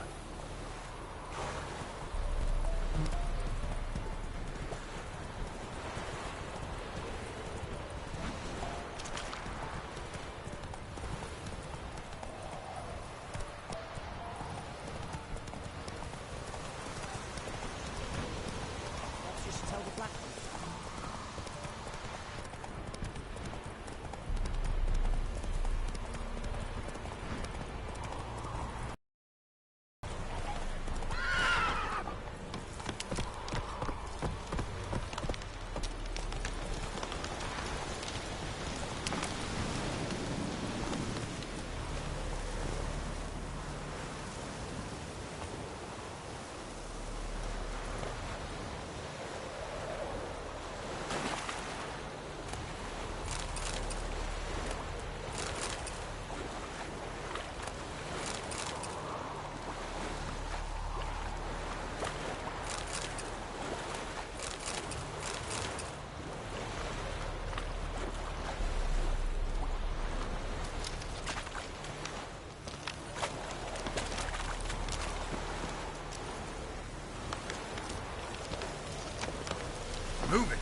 Perhaps you should tell the Black Ones. Move it.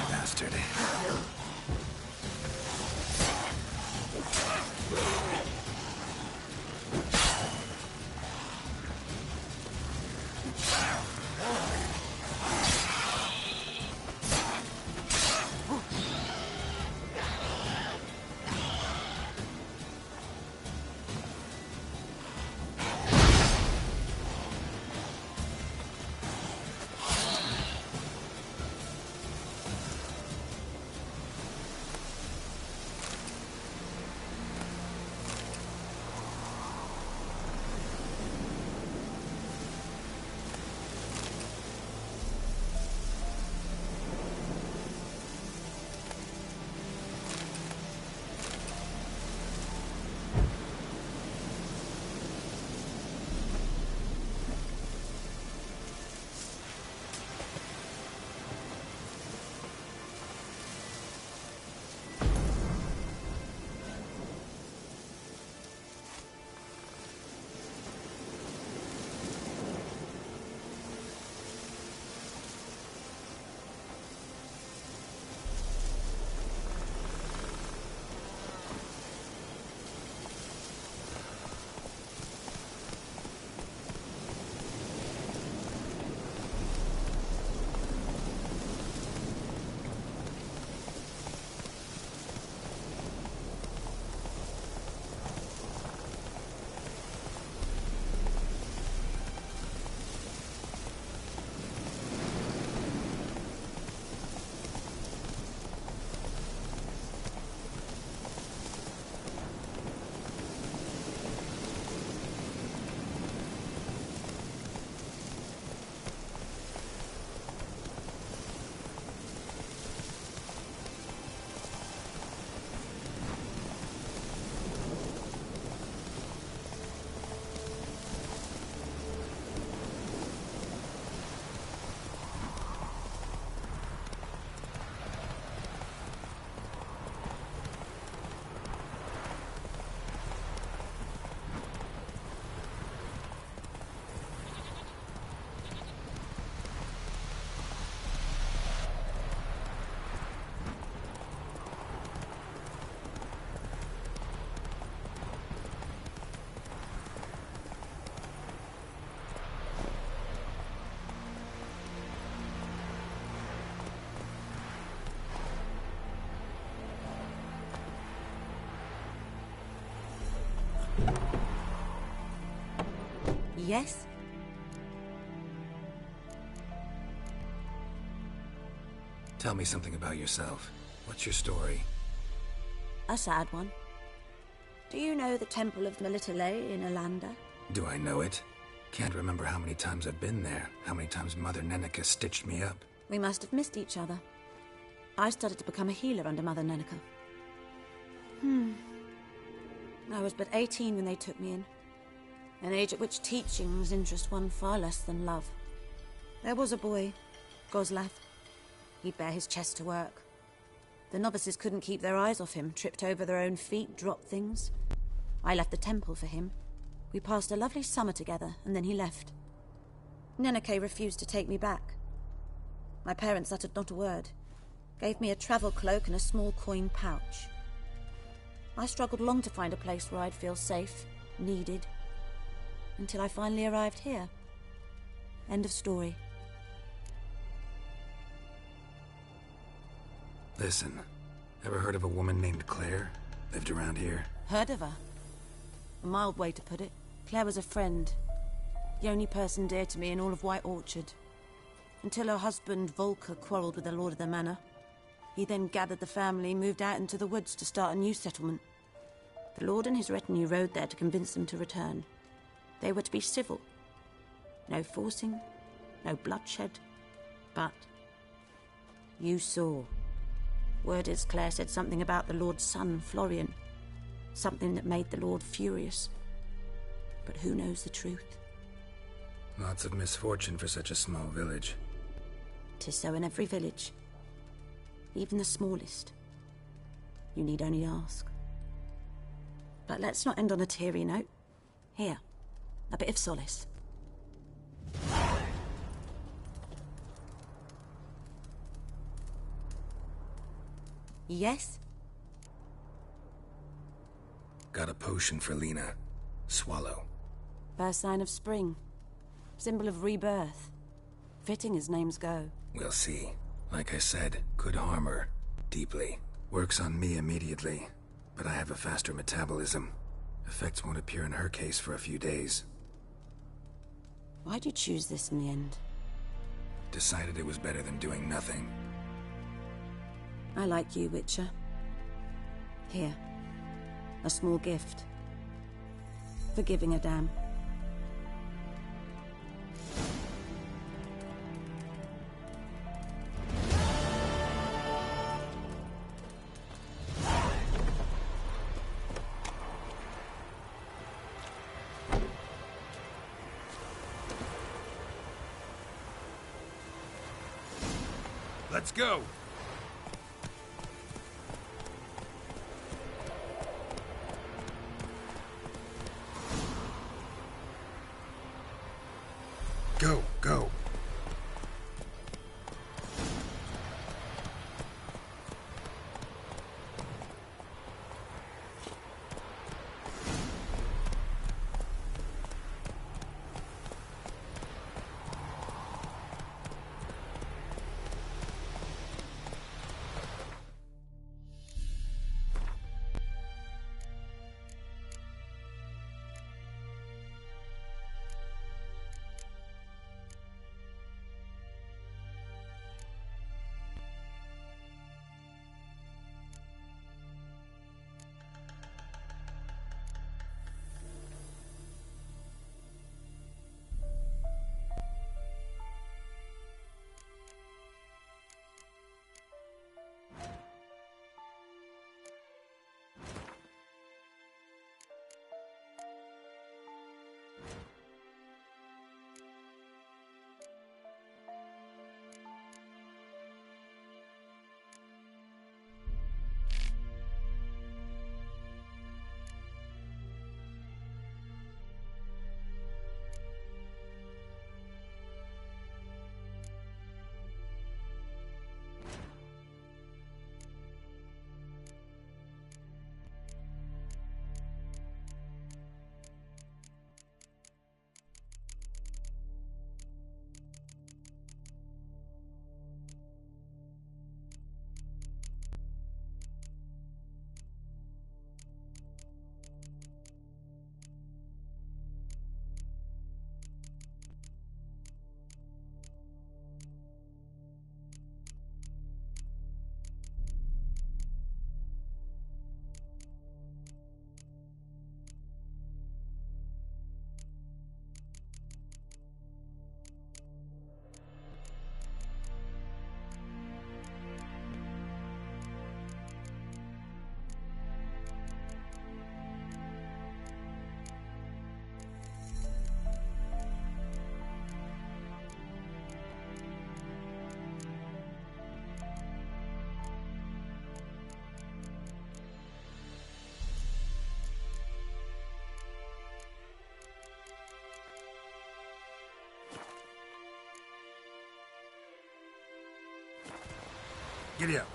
Bastard. Yes? Tell me something about yourself. What's your story? A sad one. Do you know the Temple of Melitele in Alanda? Do I know it? Can't remember how many times I've been there, how many times Mother Neneka stitched me up. We must have missed each other. I started to become a healer under Mother Neneka. I was but 18 when they took me in. An age at which teachings interest one far less than love. There was a boy, Goslav. He'd bare his chest to work. The novices couldn't keep their eyes off him, tripped over their own feet, dropped things. I left the temple for him. We passed a lovely summer together, and then he left. Neneke refused to take me back. My parents uttered not a word, gave me a travel cloak and a small coin pouch. I struggled long to find a place where I'd feel safe, needed, until I finally arrived here. End of story. Listen, ever heard of a woman named Claire? Lived around here? Heard of her? A mild way to put it. Claire was a friend. The only person dear to me in all of White Orchard. Until her husband, Volker, quarreled with the lord of the manor. He then gathered the family, moved out into the woods to start a new settlement. The lord and his retinue rode there to convince them to return. They were to be civil. No forcing, no bloodshed. But you saw. Word is Claire said something about the lord's son, Florian. Something that made the lord furious. But who knows the truth? Lots of misfortune for such a small village. 'Tis so in every village. Even the smallest. You need only ask. But let's not end on a teary note. Here, a bit of solace. Yes? Got a potion for Lena. Swallow. First sign of spring. Symbol of rebirth. Fitting as names go. We'll see. Like I said, could harm her. Deeply. Works on me immediately. But I have a faster metabolism. Effects won't appear in her case for a few days. Why'd you choose this in the end? Decided it was better than doing nothing. I like you, Witcher. Here. A small gift. For giving a damn. Let's go! Go, go. Giddy up.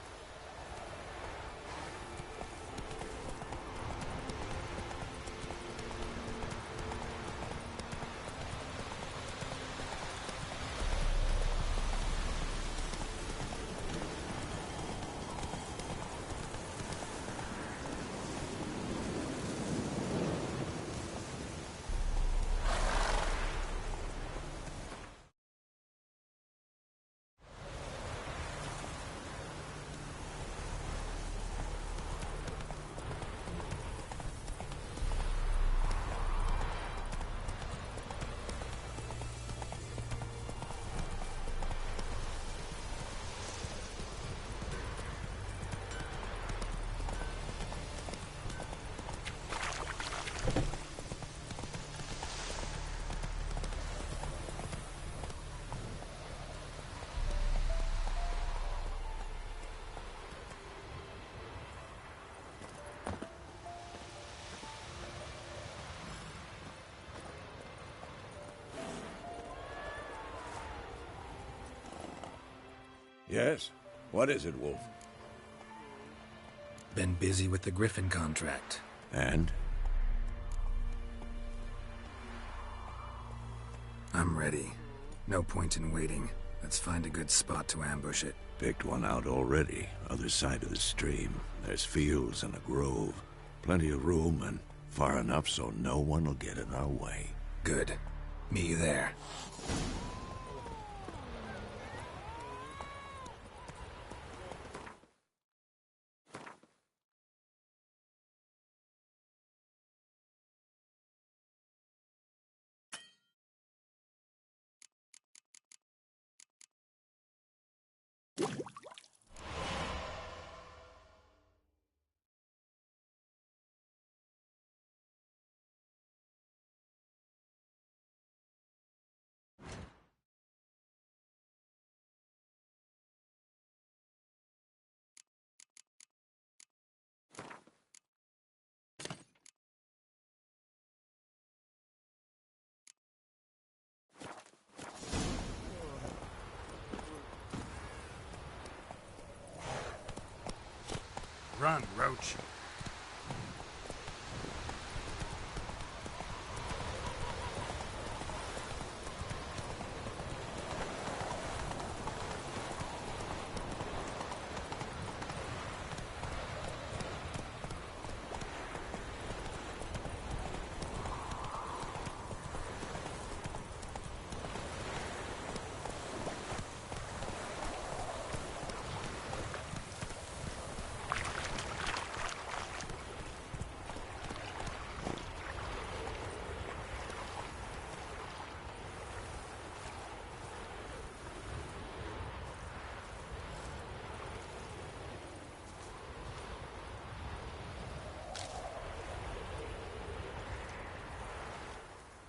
Yes? What is it, Wolf? Been busy with the Griffin contract. And? I'm ready. No point in waiting. Let's find a good spot to ambush it. Picked one out already. Other side of the stream. There's fields and a grove. Plenty of room and far enough so no one will get in our way. Good. Meet you there. Run, Roach.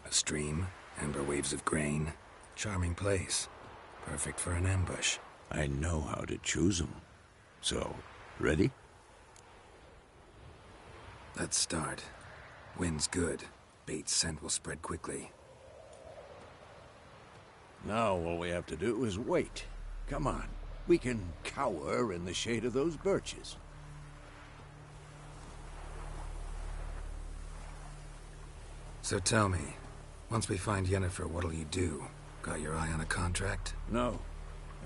A stream, amber waves of grain. Charming place. Perfect for an ambush. I know how to choose them. So, ready? Let's start. Wind's good. Bait's scent will spread quickly. Now all we have to do is wait. Come on. We can cower in the shade of those birches. So tell me, once we find Yennefer, what'll you do? Got your eye on a contract? No.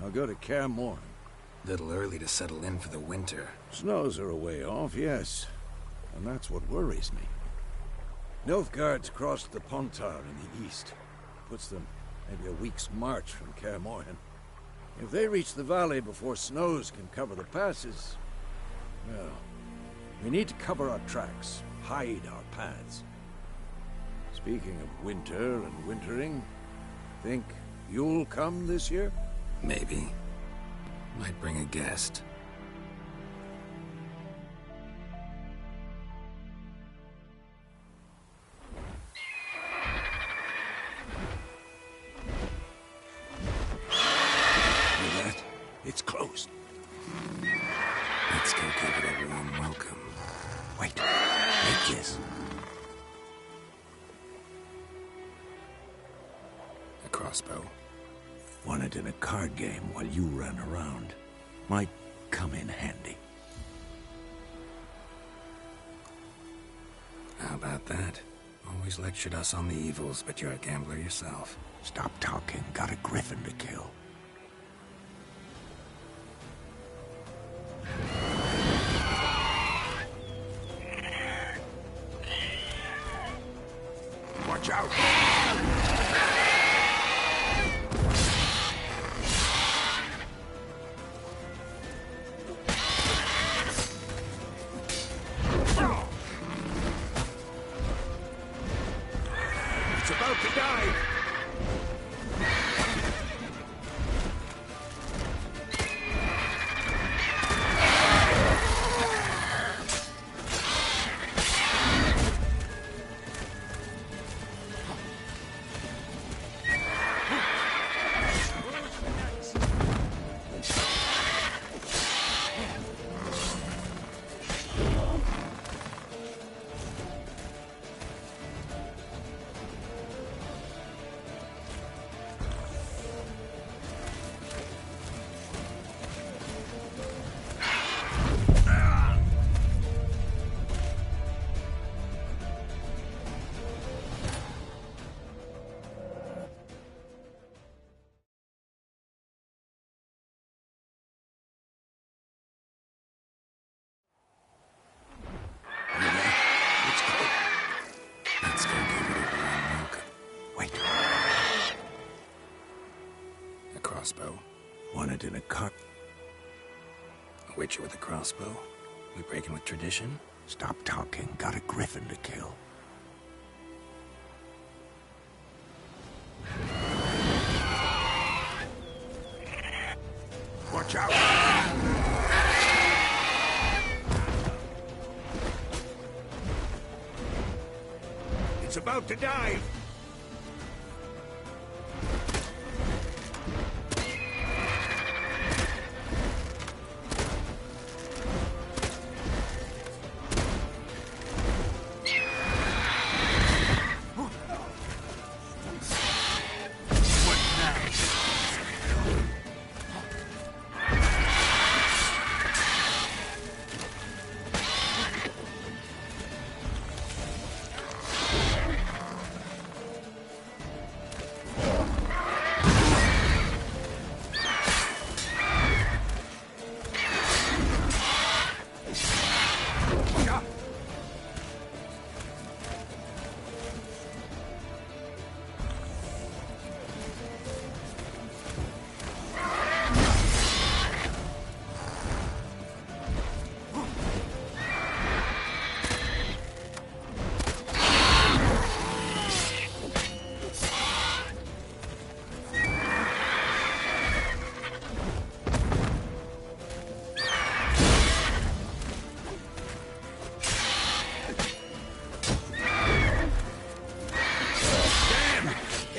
I'll go to Kaer Morhen. Little early to settle in for the winter. Snows are a way off, yes. And that's what worries me. Nilfgaard's crossed the Pontar in the east. Puts them maybe a week's march from Kaer Morhen. If they reach the valley before snows can cover the passes, well, we need to cover our tracks, hide our paths. Speaking of winter and wintering, think you'll come this year? Maybe. Might bring a guest. Hear that? It's closed. Let's go give it a warm welcome. Wait. Take this. A crossbow. Won it in a card game while you ran around. Might come in handy. How about that? Always lectured us on the evils, but you're a gambler yourself. Stop talking. Got a griffin to kill. Watch out! It's about to die! Let's go give it a brown milk. Wait. A crossbow. Want it in a cut? A witcher with a crossbow? We breaking with tradition? Stop talking. Got a griffin to kill. Watch out! It's about to dive!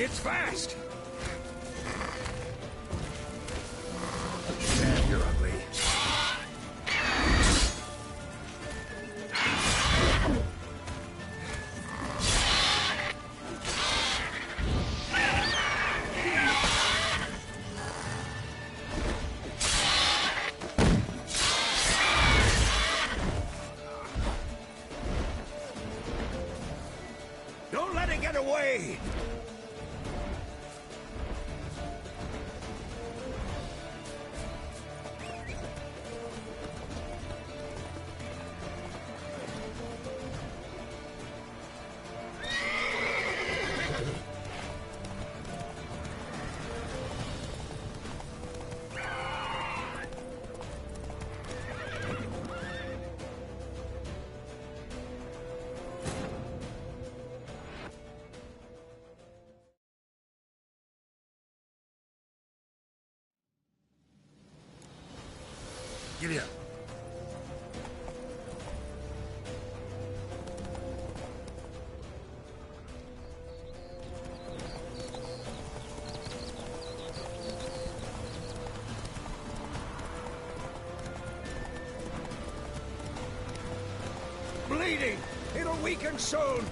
It's fast! Damn, you're ugly. Don't let it get away! Giddy up. Bleeding! It'll weaken soon!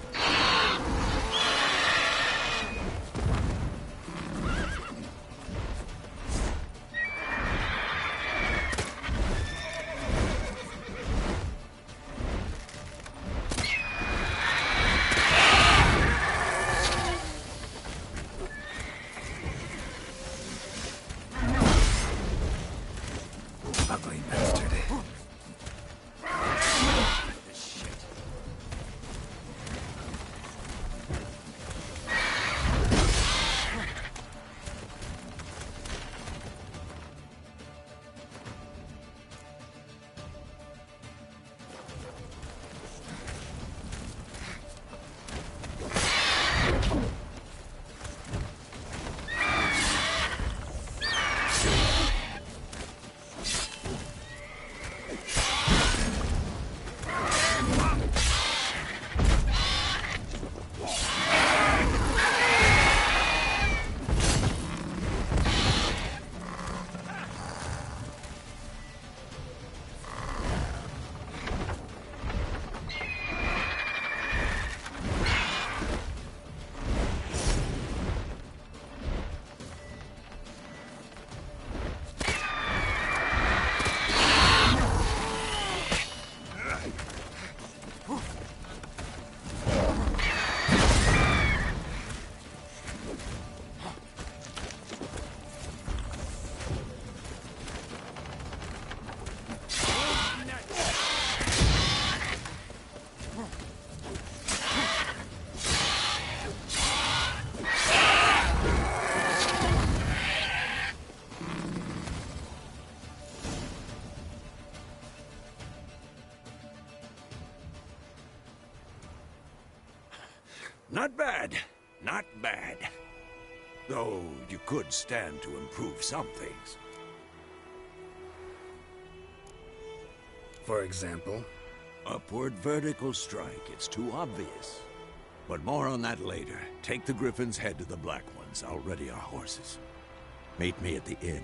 Not bad. Not bad. Though you could stand to improve some things. For example? Upward vertical strike. It's too obvious. But more on that later. Take the Griffin's head to the Black Ones. I'll ready our horses. Meet me at the inn.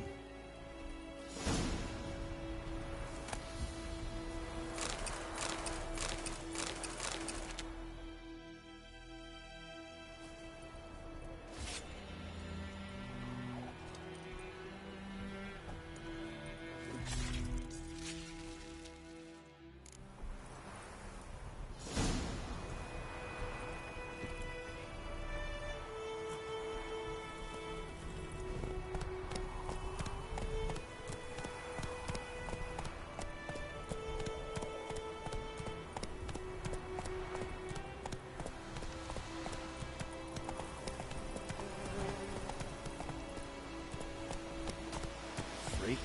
Freak.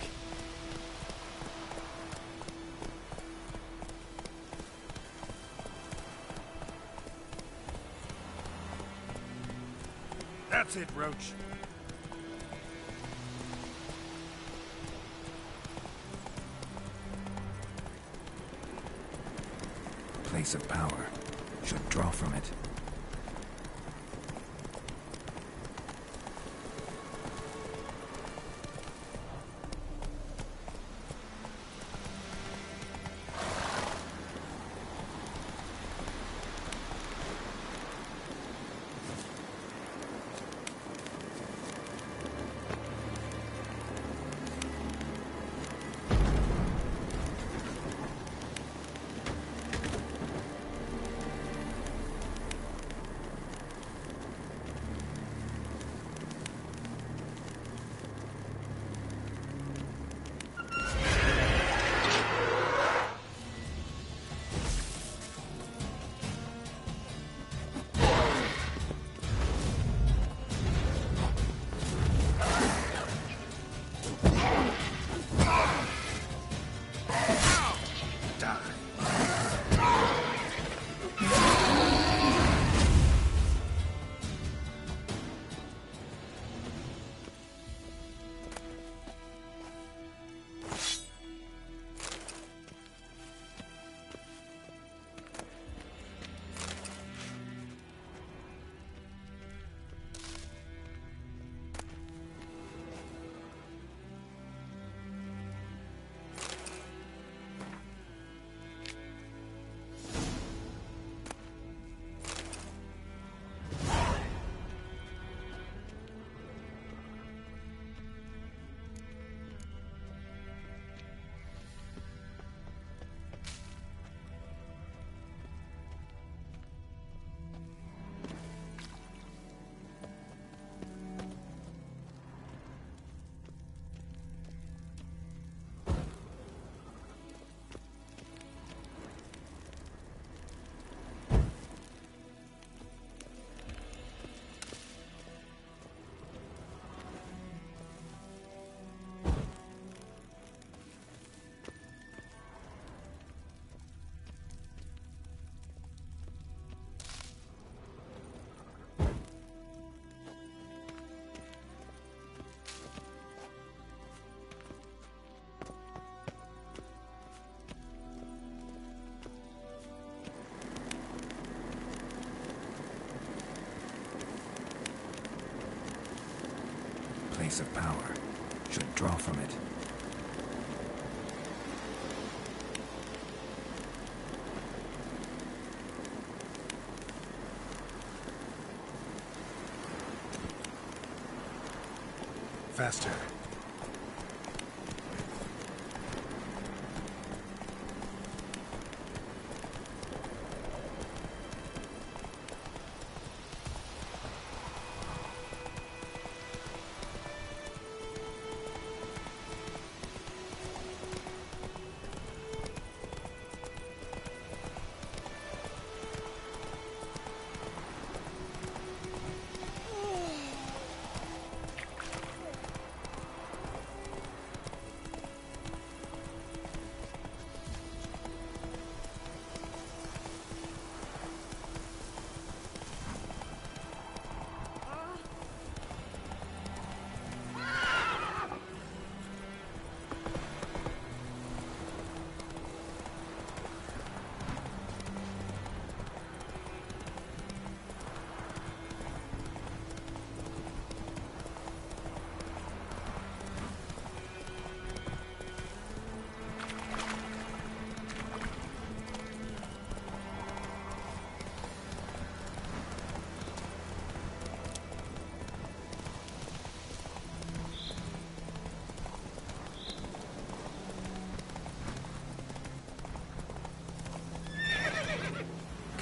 That's it, Roach. Place of power. Should draw from it. Place of power. Should draw from it. Faster.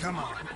Come on.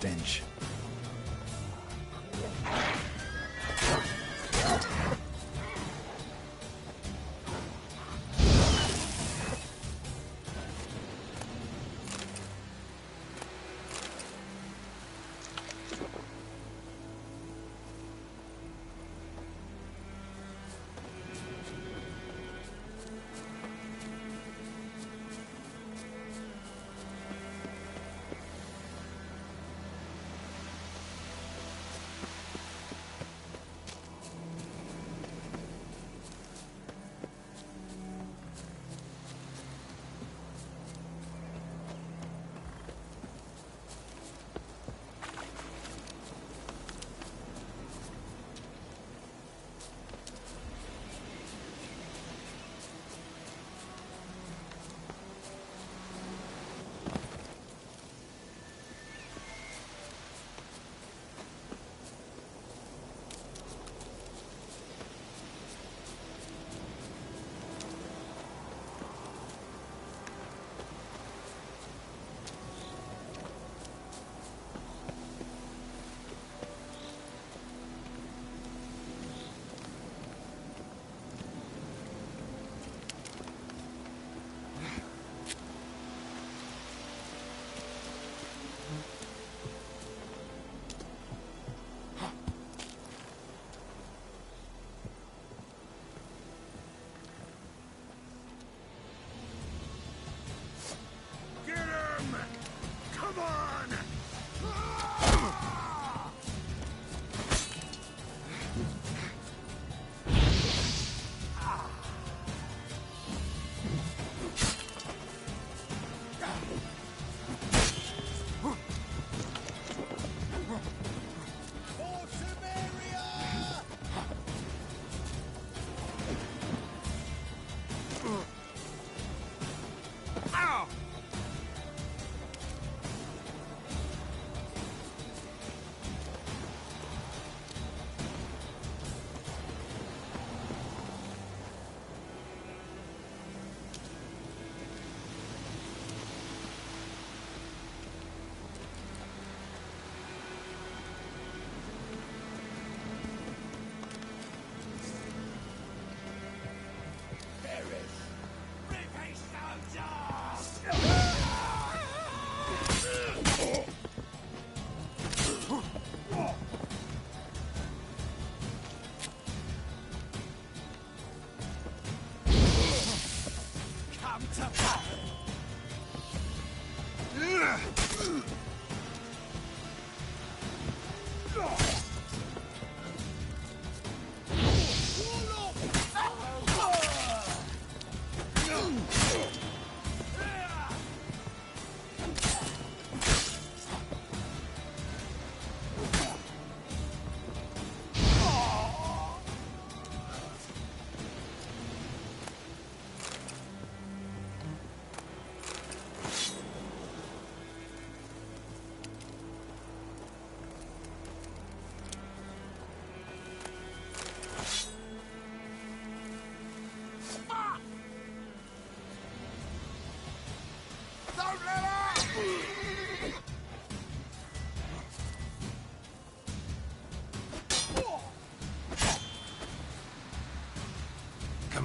Stench.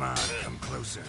Come on, come closer.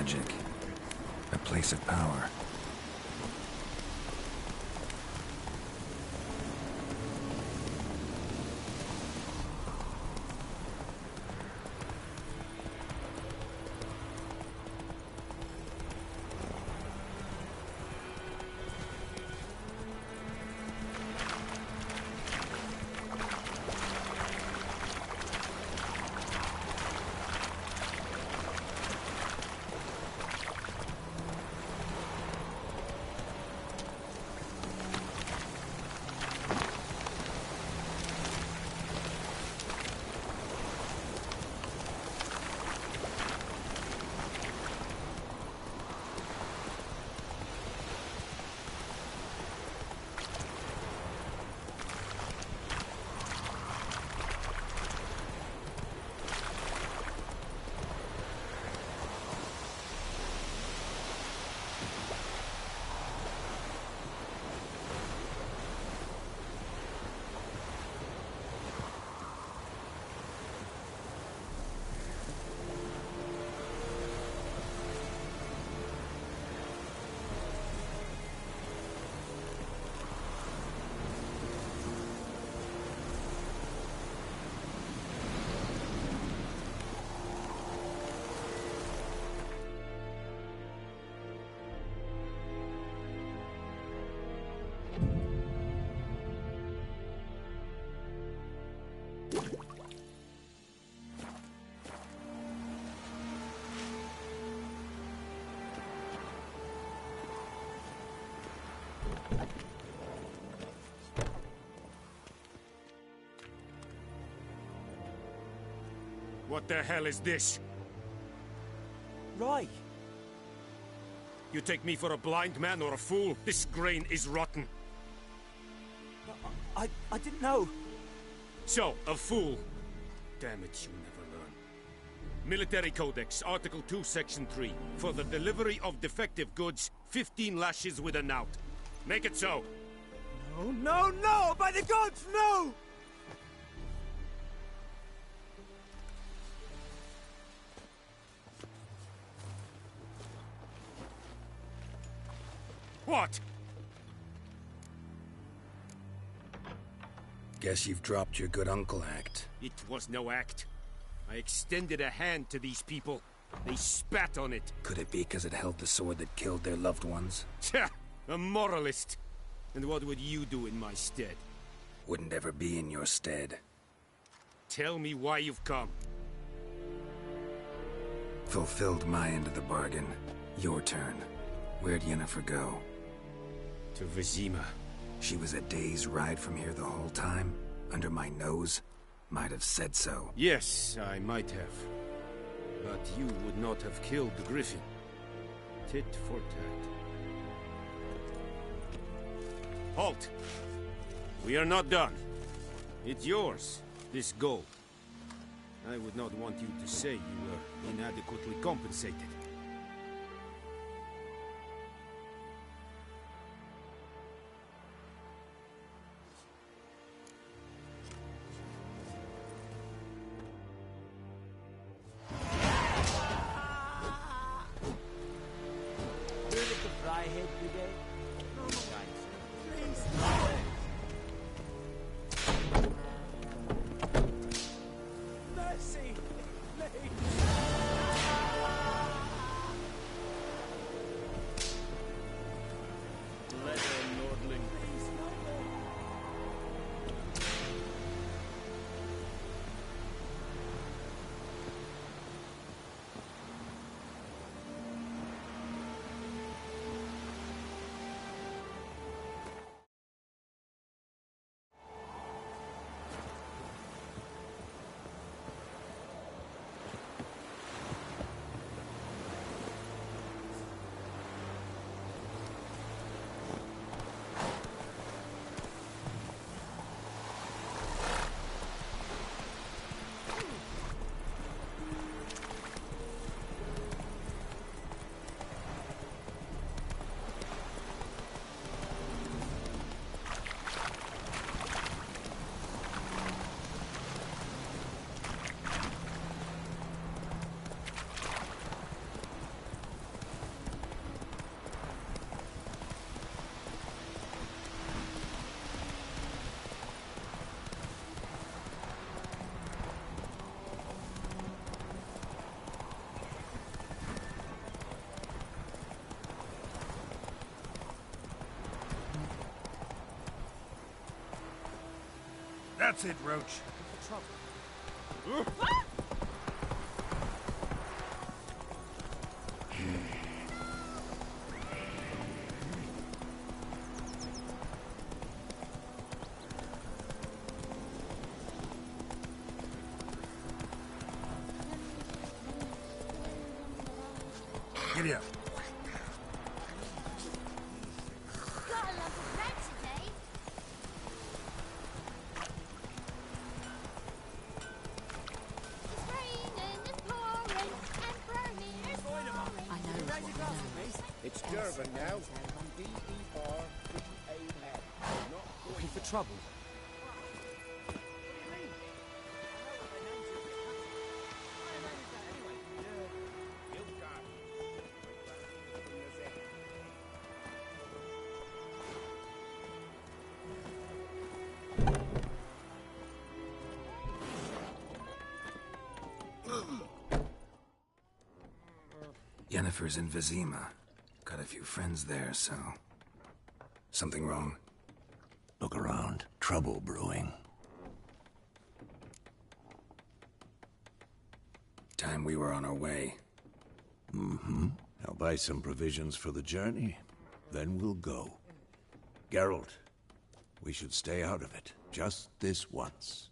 magic. A place of power. What the hell is this? Roy! You take me for a blind man or a fool? This grain is rotten. I didn't know. So, a fool. Damn it, you never learn. Military Codex, Article 2, Section 3. For the delivery of defective goods, 15 lashes with a knout. Make it so. No, no, no! By the gods, no! What? Guess you've dropped your good uncle act. It was no act. I extended a hand to these people. They spat on it. Could it be because it held the sword that killed their loved ones? Tja! A moralist. And what would you do in my stead? Wouldn't ever be in your stead. Tell me why you've come. Fulfilled my end of the bargain. Your turn. Where'd Yennefer go? To Vizima. She was a day's ride from here the whole time? Under my nose? Might have said so. Yes, I might have. But you would not have killed the griffin. Tit for tat. Halt! We are not done. It's yours, this gold. I would not want you to say you were inadequately compensated. That's it, Roach. Giddy up. Got a lump of bread today. It's raining and pouring and burning and pouring. I know what we know. It's Durban now. D-E-R-B-A-N. Not Looking for trouble? Yennefer's in Vizima. Got a few friends there, so... Something wrong? Look around. Trouble brewing. Time we were on our way. Mm-hmm. I'll buy some provisions for the journey. Then we'll go. Geralt, we should stay out of it. Just this once.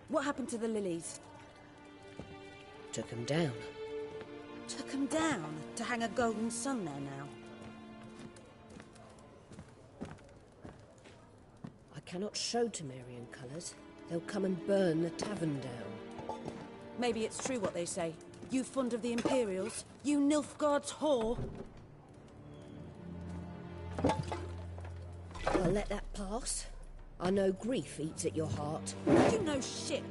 What happened to the lilies? Took him down. Took them down to hang a golden sun there now. I cannot show Temerian colours. They'll come and burn the tavern down. Maybe it's true what they say. You fond of the Imperials? You Nilfgaard's whore? I'll let that pass. I know grief eats at your heart. You know shit.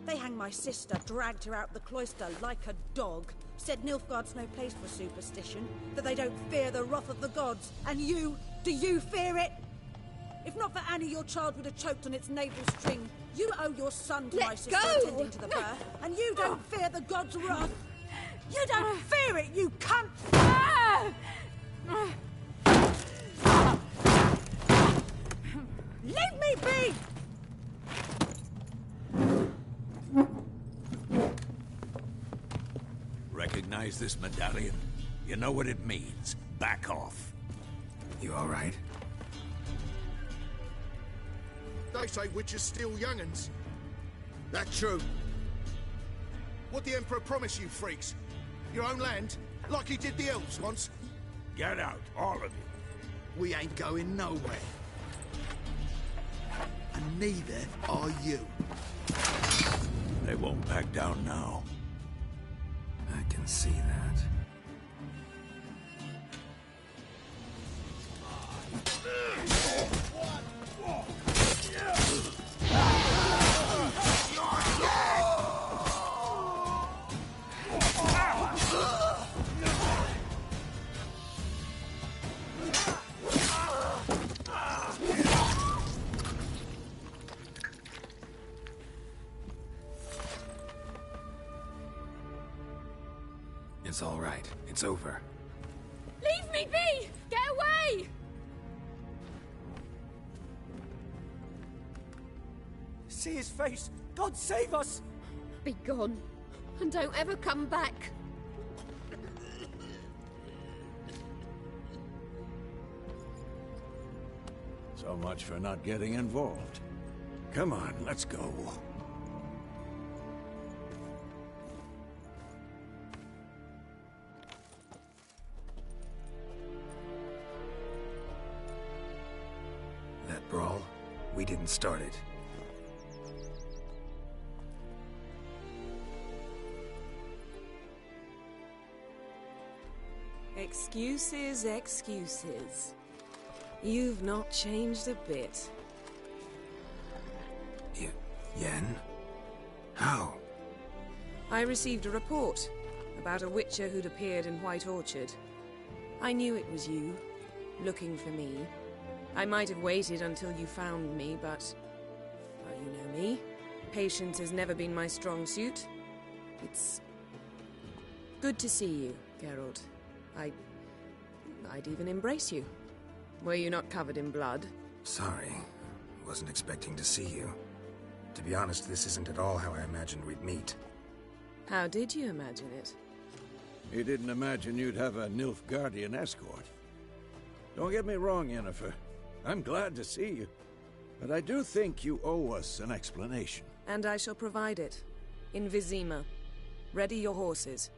They hanged my sister, dragged her out the cloister like a dog. Said Nilfgaard's no place for superstition, that they don't fear the wrath of the gods. And you, do you fear it? If not for Annie, your child would have choked on its navel string. You owe your son to my sister attending to the birth, and you don't fear the gods' wrath. You don't fear it, you cunt! Leave me be! Recognize this medallion? You know what it means. Back off. You all right? They say witches steal young'uns. That true? What the Emperor promised you freaks? Your own land? Like he did the elves once? Get out, all of you. We ain't going nowhere. And neither are you. They won't back down now. I can see that. It's all right. It's over. Leave me be! Get away! See his face! God save us! Be gone, and don't ever come back. So much for not getting involved. Come on, let's go. That brawl, we didn't start it. Excuses, excuses. You've not changed a bit. Yen? How? I received a report about a witcher who'd appeared in White Orchard. I knew it was you, looking for me. I might have waited until you found me, but... well, you know me. Patience has never been my strong suit. It's good to see you, Geralt. I'd even embrace you. Were you not covered in blood? Sorry. Wasn't expecting to see you. To be honest, this isn't at all how I imagined we'd meet. How did you imagine it? He didn't imagine you'd have a Nilfgaardian escort. Don't get me wrong, Yennefer. I'm glad to see you. But I do think you owe us an explanation. And I shall provide it. In Vizima. Ready your horses.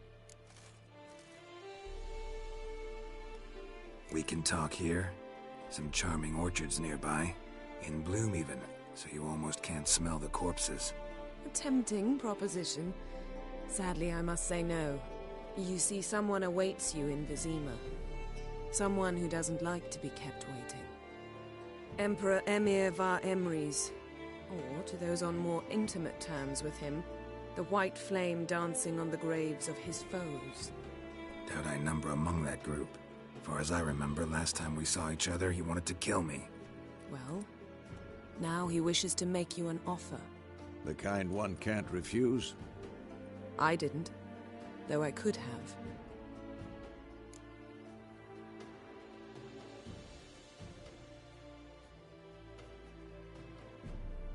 We can talk here. Some charming orchards nearby. In bloom even, so you almost can't smell the corpses. A tempting proposition. Sadly, I must say no. You see, someone awaits you in Vizima. Someone who doesn't like to be kept waiting. Emperor Emir var Emrys. Or, to those on more intimate terms with him, the white flame dancing on the graves of his foes. Doubt I number among that group. Far as I remember, last time we saw each other, he wanted to kill me. Well, now he wishes to make you an offer. The kind one can't refuse? I didn't, though I could have.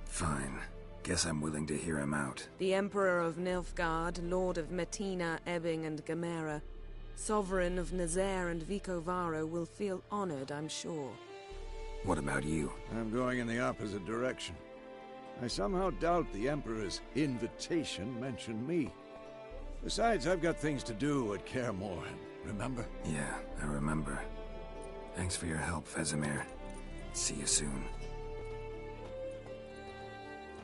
Fine. Guess I'm willing to hear him out. The Emperor of Nilfgaard, Lord of Metina, Ebbing and Gamera, Sovereign of Nazaire and Vicovaro will feel honored, I'm sure. What about you? I'm going in the opposite direction. I somehow doubt the Emperor's invitation mentioned me. Besides, I've got things to do at Kaer Morhen, remember? Yeah, I remember. Thanks for your help, Vesemir. See you soon.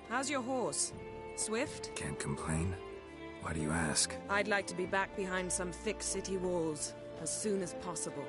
How's your horse? Swift? Can't complain. Why do you ask? I'd like to be back behind some thick city walls as soon as possible.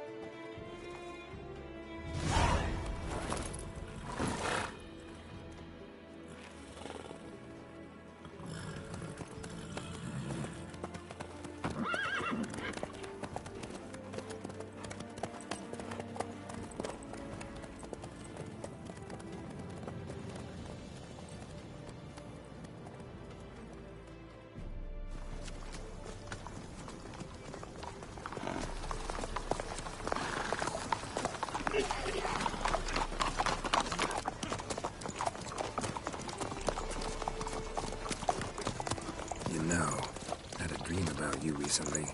Recently.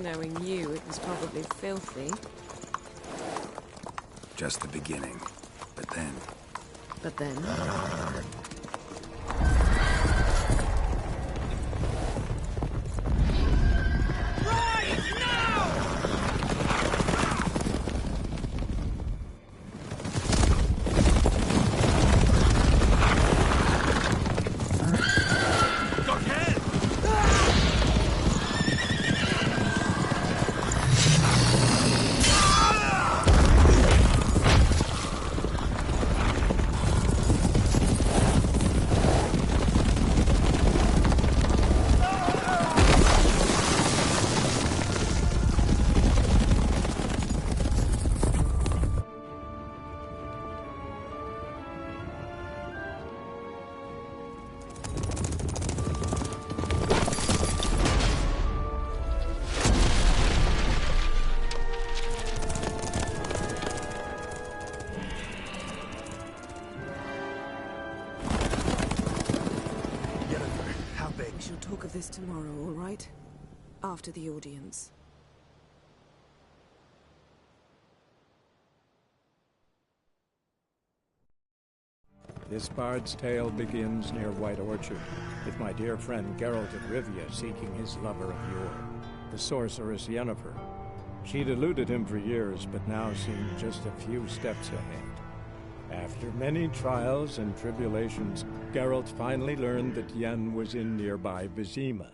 Knowing you, it was probably filthy. Just the beginning. But then... But then? This tomorrow, all right? After the audience. This bard's tale begins near White Orchard, with my dear friend Geralt of Rivia seeking his lover of yore, the sorceress Yennefer. She'd eluded him for years, but now seemed just a few steps ahead. After many trials and tribulations, Geralt finally learned that Yen was in nearby Vizima.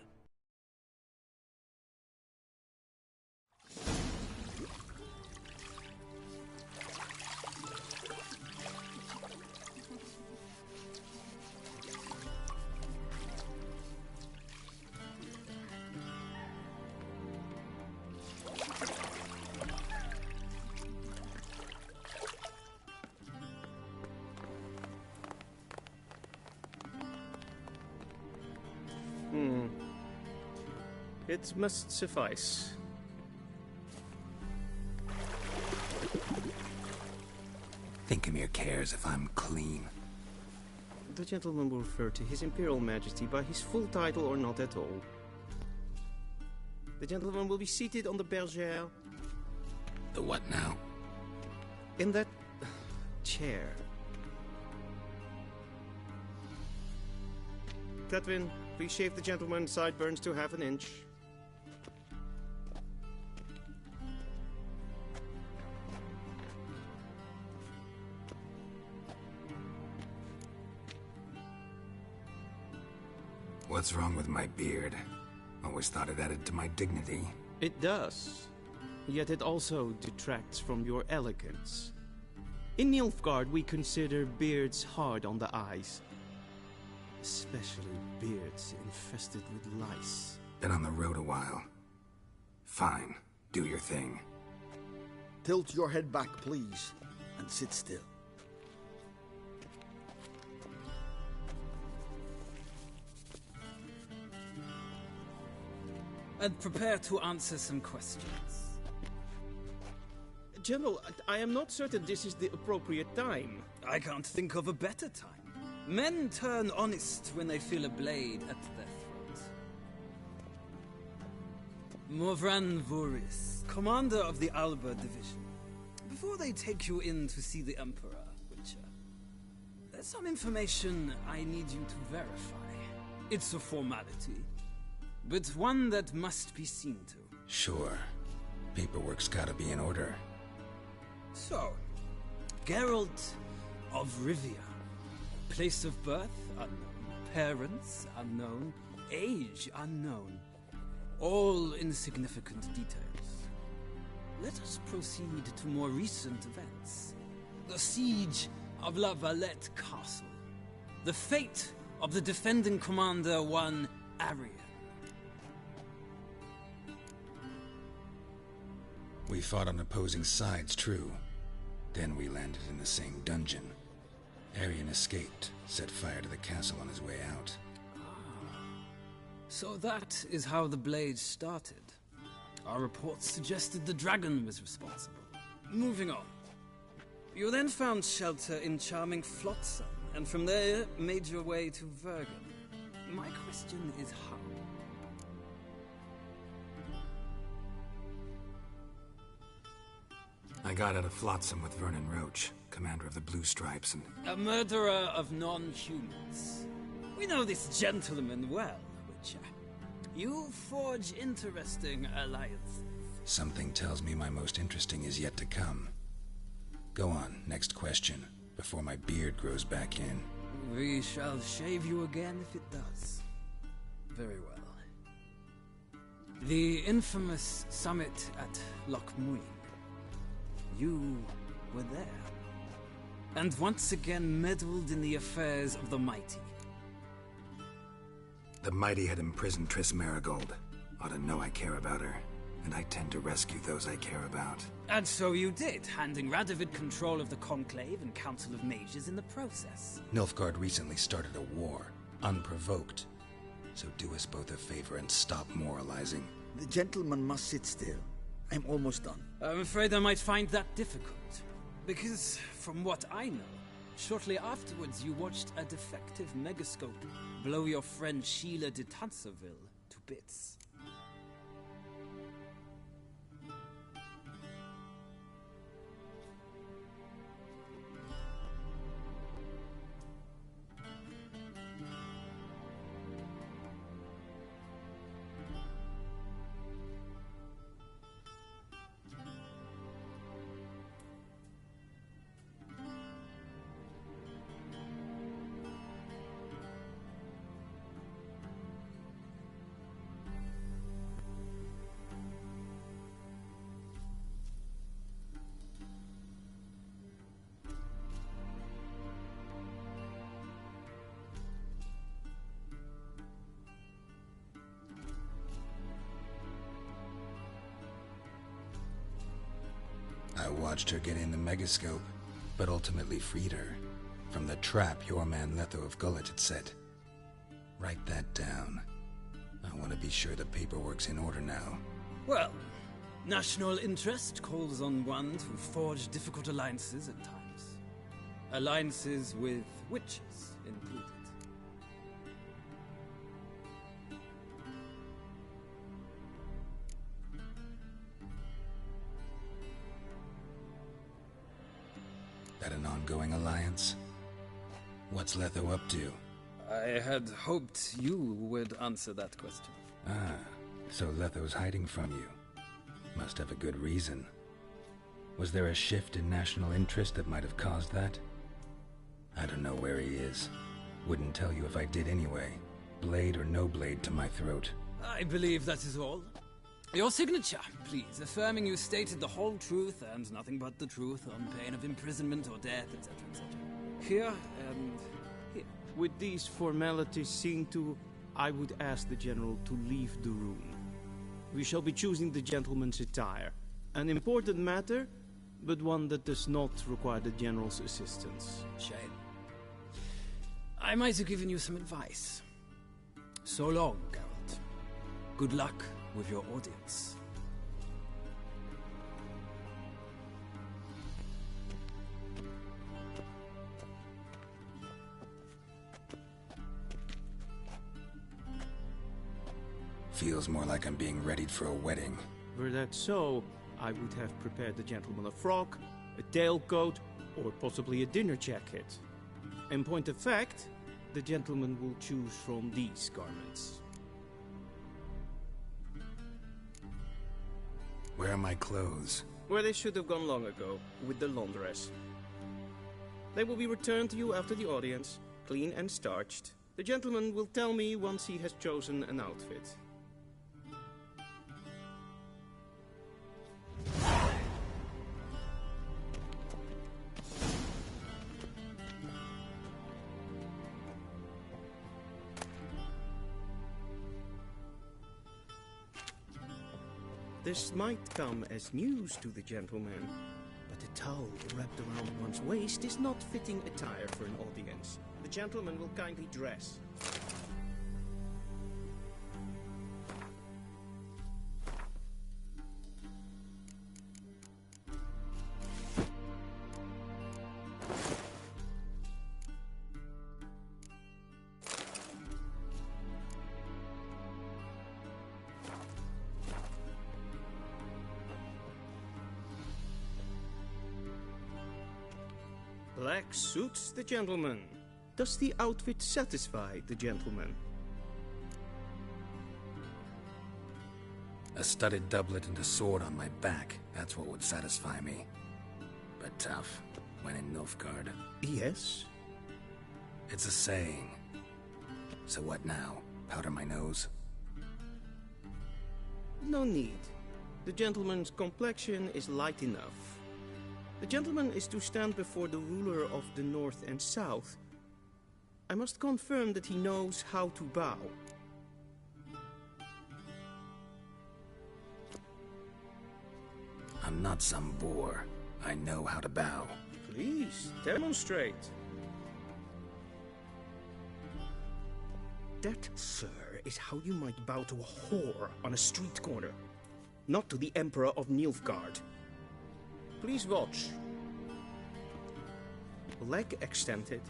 It must suffice. Thinkamere cares if I'm clean. The gentleman will refer to His Imperial Majesty by his full title or not at all. The gentleman will be seated on the bergère. The what now? In that chair. Catwin, please shave the gentleman's sideburns to half an inch. What's wrong with my beard? Always thought it added to my dignity. It does. Yet it also detracts from your elegance. In Nilfgaard, we consider beards hard on the eyes. Especially beards infested with lice. Been on the road a while. Fine. Do your thing. Tilt your head back, please, and sit still. And prepare to answer some questions. General, I am not certain this is the appropriate time. I can't think of a better time. Men turn honest when they feel a blade at their throat. Morvran Voris, commander of the Alba Division. Before they take you in to see the Emperor, Witcher, there's some information I need you to verify. It's a formality, but one that must be seen to. Sure. Paperwork's gotta be in order. So, Geralt of Rivia. Place of birth, unknown. Parents, unknown. Age, unknown. All insignificant details. Let us proceed to more recent events. The siege of La Valette Castle. The fate of the defending commander, one Arian. We fought on opposing sides, true. Then we landed in the same dungeon. Arian escaped, set fire to the castle on his way out. So that is how the Blade started. Our reports suggested the dragon was responsible. Moving on. You then found shelter in charming Flotsam, and from there made your way to Vergen. My question is how? I got out of Flotsam with Vernon Roach, commander of the Blue Stripes, and... A murderer of non-humans. We know this gentleman well, Witcher. You forge interesting alliances. Something tells me my most interesting is yet to come. Go on, next question, before my beard grows back in. We shall shave you again if it does. Very well. The infamous summit at Loch Muin. You were there. And once again meddled in the affairs of the mighty. The mighty had imprisoned Triss Marigold. Ought to know I care about her, and I tend to rescue those I care about. And so you did, handing Radovid control of the Conclave and Council of Mages in the process. Nilfgaard recently started a war, unprovoked. So do us both a favor and stop moralizing. The gentleman must sit still. I'm almost done. I'm afraid I might find that difficult. Because, from what I know, shortly afterwards you watched a defective megascope blow your friend Sheila de Tanserville to bits. I watched her get in the megascope, but ultimately freed her from the trap your man Letho of Gullet had set. Write that down. I want to be sure the paperwork's in order now. Well, national interest calls on one to forge difficult alliances at times. Alliances with witches included. That an ongoing alliance? What's Letho up to? I had hoped you would answer that question. Ah, so Letho's hiding from you. Must have a good reason. Was there a shift in national interest that might have caused that? I don't know where he is. Wouldn't tell you if I did anyway. Blade or no blade to my throat. I believe that is all. Your signature, please, affirming you stated the whole truth and nothing but the truth on pain of imprisonment or death, etc., etc. Here and here. With these formalities seen to, I would ask the General to leave the room. We shall be choosing the gentleman's attire. An important matter, but one that does not require the General's assistance. Shame. I might have given you some advice. So long, Geralt. Good luck with your audience. Feels more like I'm being readied for a wedding. Were that so, I would have prepared the gentleman a frock, a tailcoat, or possibly a dinner jacket. In point of fact, the gentleman will choose from these garments. Where are my clothes? Where they should have gone long ago, with the laundress. They will be returned to you after the audience, clean and starched. The gentleman will tell me once he has chosen an outfit. This might come as news to the gentleman, but a towel wrapped around one's waist is not fitting attire for an audience. The gentleman will kindly dress. Black suits the gentleman. Does the outfit satisfy the gentleman? A studded doublet and a sword on my back. That's what would satisfy me. But tough, when in Nilfgaard. Yes? It's a saying. So what now? Powder my nose? No need. The gentleman's complexion is light enough. The gentleman is to stand before the ruler of the North and South. I must confirm that he knows how to bow. I'm not some boor. I know how to bow. Please, demonstrate. That, sir, is how you might bow to a whore on a street corner. Not to the Emperor of Nilfgaard. Please watch. Leg extended,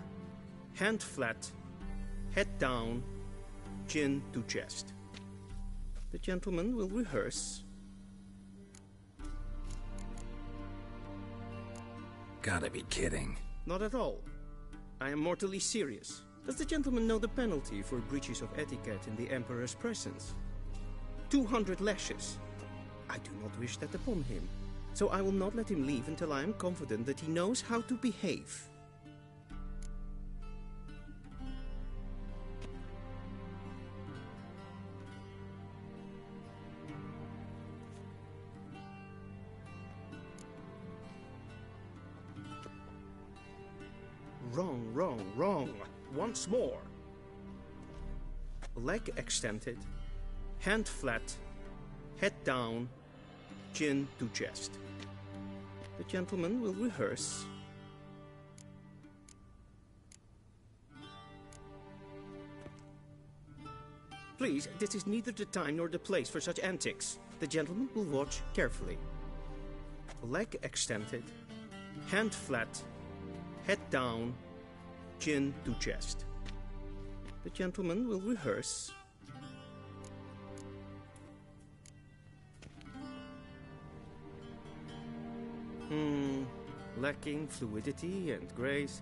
hand flat, head down, chin to chest. The gentleman will rehearse. Gotta be kidding. Not at all. I am mortally serious. Does the gentleman know the penalty for breaches of etiquette in the Emperor's presence? 200 lashes. I do not wish that upon him. So I will not let him leave until I am confident that he knows how to behave. Wrong, wrong, wrong. Once more. Leg extended, hand flat, head down, chin to chest. The gentleman will rehearse. Please, this is neither the time nor the place for such antics. The gentleman will watch carefully. Leg extended, hand flat, head down, chin to chest. The gentleman will rehearse. Lacking fluidity and grace.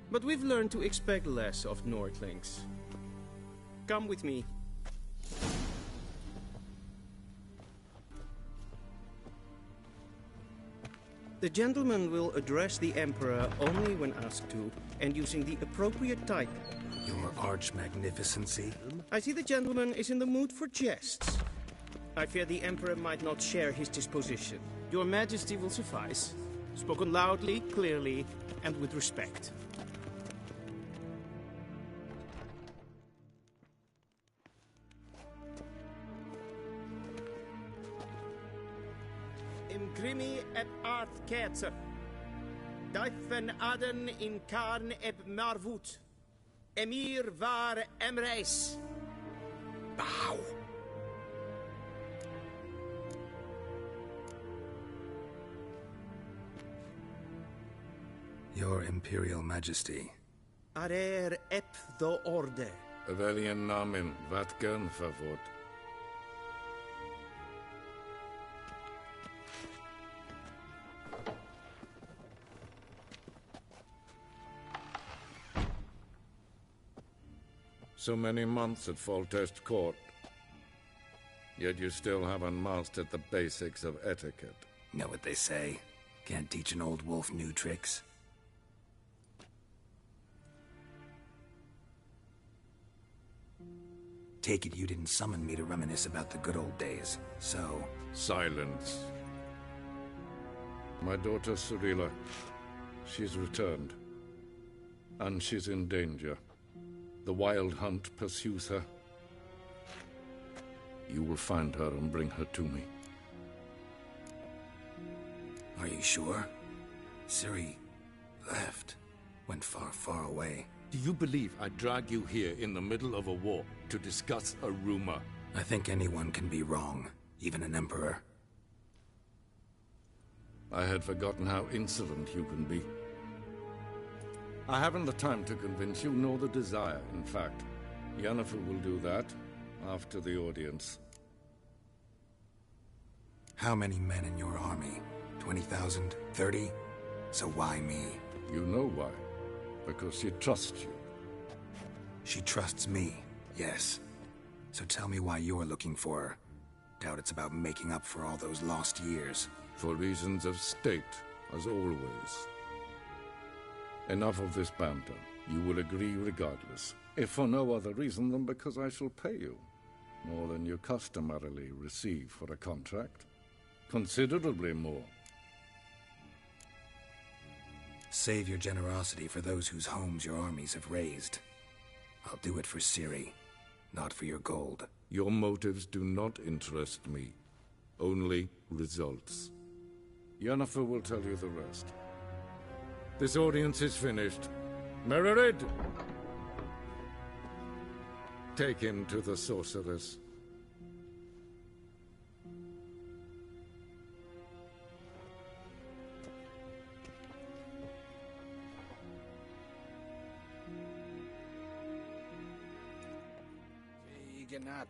But we've learned to expect less of Nordlings. Come with me. The gentleman will address the Emperor only when asked to, and using the appropriate title. Your Arch-Magnificency? I see the gentleman is in the mood for jests. I fear the Emperor might not share his disposition. Your Majesty will suffice. Spoken loudly, clearly, and with respect. Imgrimi eb art ketzer. Dijfen aden in karn eb marvoet. Emir var emreis. Bow. Your Imperial Majesty. Arer eb the orde. Weljen namen, wat gern favort. So many months at Foltest Court. Yet you still haven't mastered the basics of etiquette. Know what they say? Can't teach an old wolf new tricks. Take it you didn't summon me to reminisce about the good old days, so... Silence. My daughter Cirilla, she's returned. And she's in danger. The Wild Hunt pursues her. You will find her and bring her to me. Are you sure? Ciri left. Went far, far away. Do you believe I drag you here in the middle of a war to discuss a rumor? I think anyone can be wrong, even an emperor. I had forgotten how insolent you can be. I haven't the time to convince you, nor the desire, in fact. Yennefer will do that after the audience. How many men in your army? 20,000? 30? So why me? You know why. Because she trusts you. She trusts me, yes. So tell me why you're looking for her. Doubt it's about making up for all those lost years. For reasons of state, as always. Enough of this banter. You will agree regardless. If for no other reason than because I shall pay you. More than you customarily receive for a contract. Considerably more. Save your generosity for those whose homes your armies have razed. I'll do it for Ciri, not for your gold. Your motives do not interest me. Only results. Yennefer will tell you the rest. This audience is finished. Mererid! Take him to the sorceress.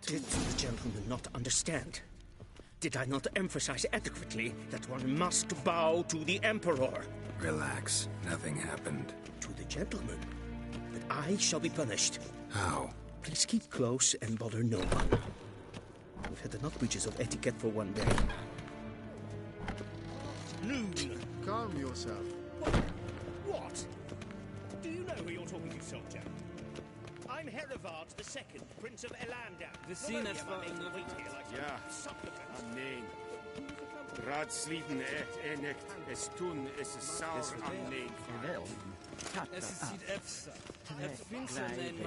Did the gentleman not understand? Did I not emphasize adequately that one must bow to the Emperor? Relax. Nothing happened. To the gentleman. But I shall be punished. How? Please keep close and bother no one. We've had enough breaches of etiquette for one day. Noon. Calm yourself. What? Do you know who you're talking to, soldier? I'm Herivard II, Prince of Elandar. Ja, amen. Raadsliden enig is toen is een saus amen. Es ist Efsa.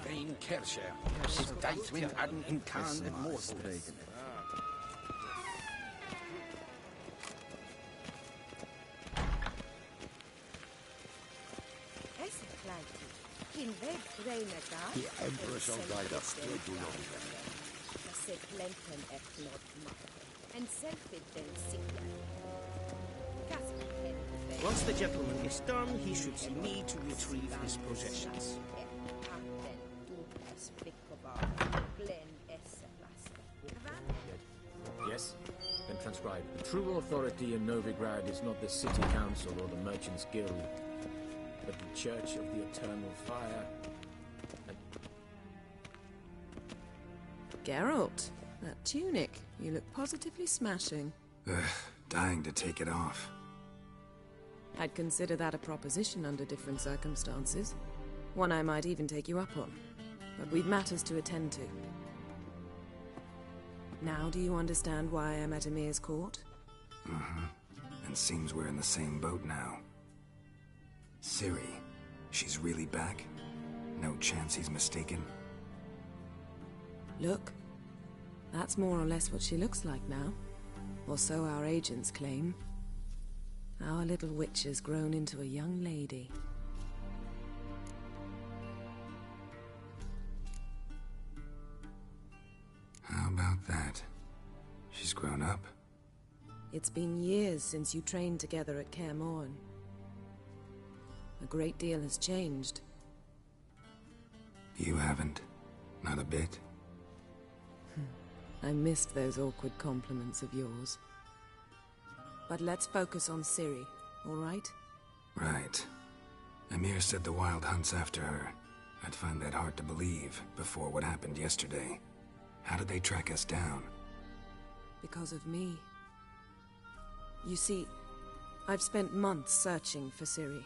Een kersje. Is Dijtwin aan in Kaan het moordbreken. Die Emperor shall guide us through your se plenken efnod mare, and selfid den signa. Once the gentleman is done, he should see me to retrieve his possessions. Yes? Then transcribe. The true authority in Novigrad is not the city council or the merchants' guild, but the Church of the Eternal Fire. Geralt, that tunic. You look positively smashing. Ugh, dying to take it off. I'd consider that a proposition under different circumstances. One I might even take you up on. But we've matters to attend to. Now do you understand why I'm at Emir's court? Mm-hmm. And seems we're in the same boat now. Ciri, she's really back? No chance he's mistaken? Look, that's more or less what she looks like now. Or so our agents claim. Our little witch has grown into a young lady. How about that? She's grown up? It's been years since you trained together at Kaer Morhen. A great deal has changed. You haven't? Not a bit? I missed those awkward compliments of yours. But let's focus on Ciri, all right? Right. Emir said the Wild Hunt's after her. I'd find that hard to believe before what happened yesterday. How did they track us down? Because of me. You see, I've spent months searching for Ciri,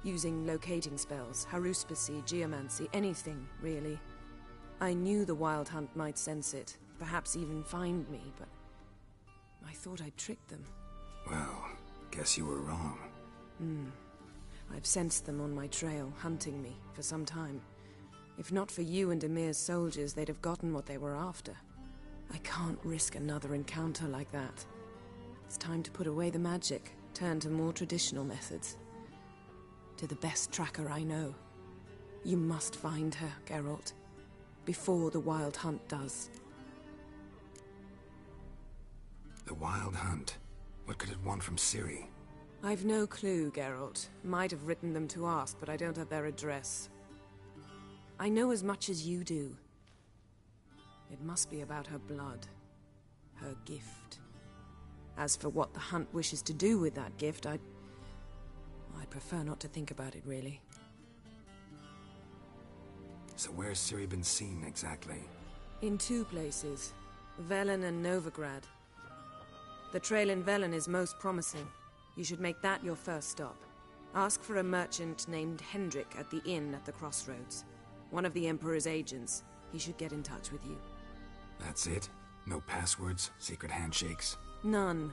using locating spells, haruspicy, geomancy, anything, really. I knew the Wild Hunt might sense it, perhaps even find me, but I thought I'd tricked them. Well, guess you were wrong. I've sensed them on my trail, hunting me, for some time. If not for you and Emir's soldiers, they'd have gotten what they were after. I can't risk another encounter like that. It's time to put away the magic, turn to more traditional methods. To the best tracker I know. You must find her, Geralt. Before the Wild Hunt does. The Wild Hunt? What could it want from Ciri? I've no clue, Geralt. Might have written them to ask, but I don't have their address. I know as much as you do. It must be about her blood. Her gift. As for what the Hunt wishes to do with that gift, I'd prefer not to think about it, really. So where's Ciri been seen, exactly? In two places. Velen and Novigrad. The trail in Velen is most promising. You should make that your first stop. Ask for a merchant named Hendrik at the inn at the crossroads. One of the Emperor's agents. He should get in touch with you. That's it? No passwords? Secret handshakes? None.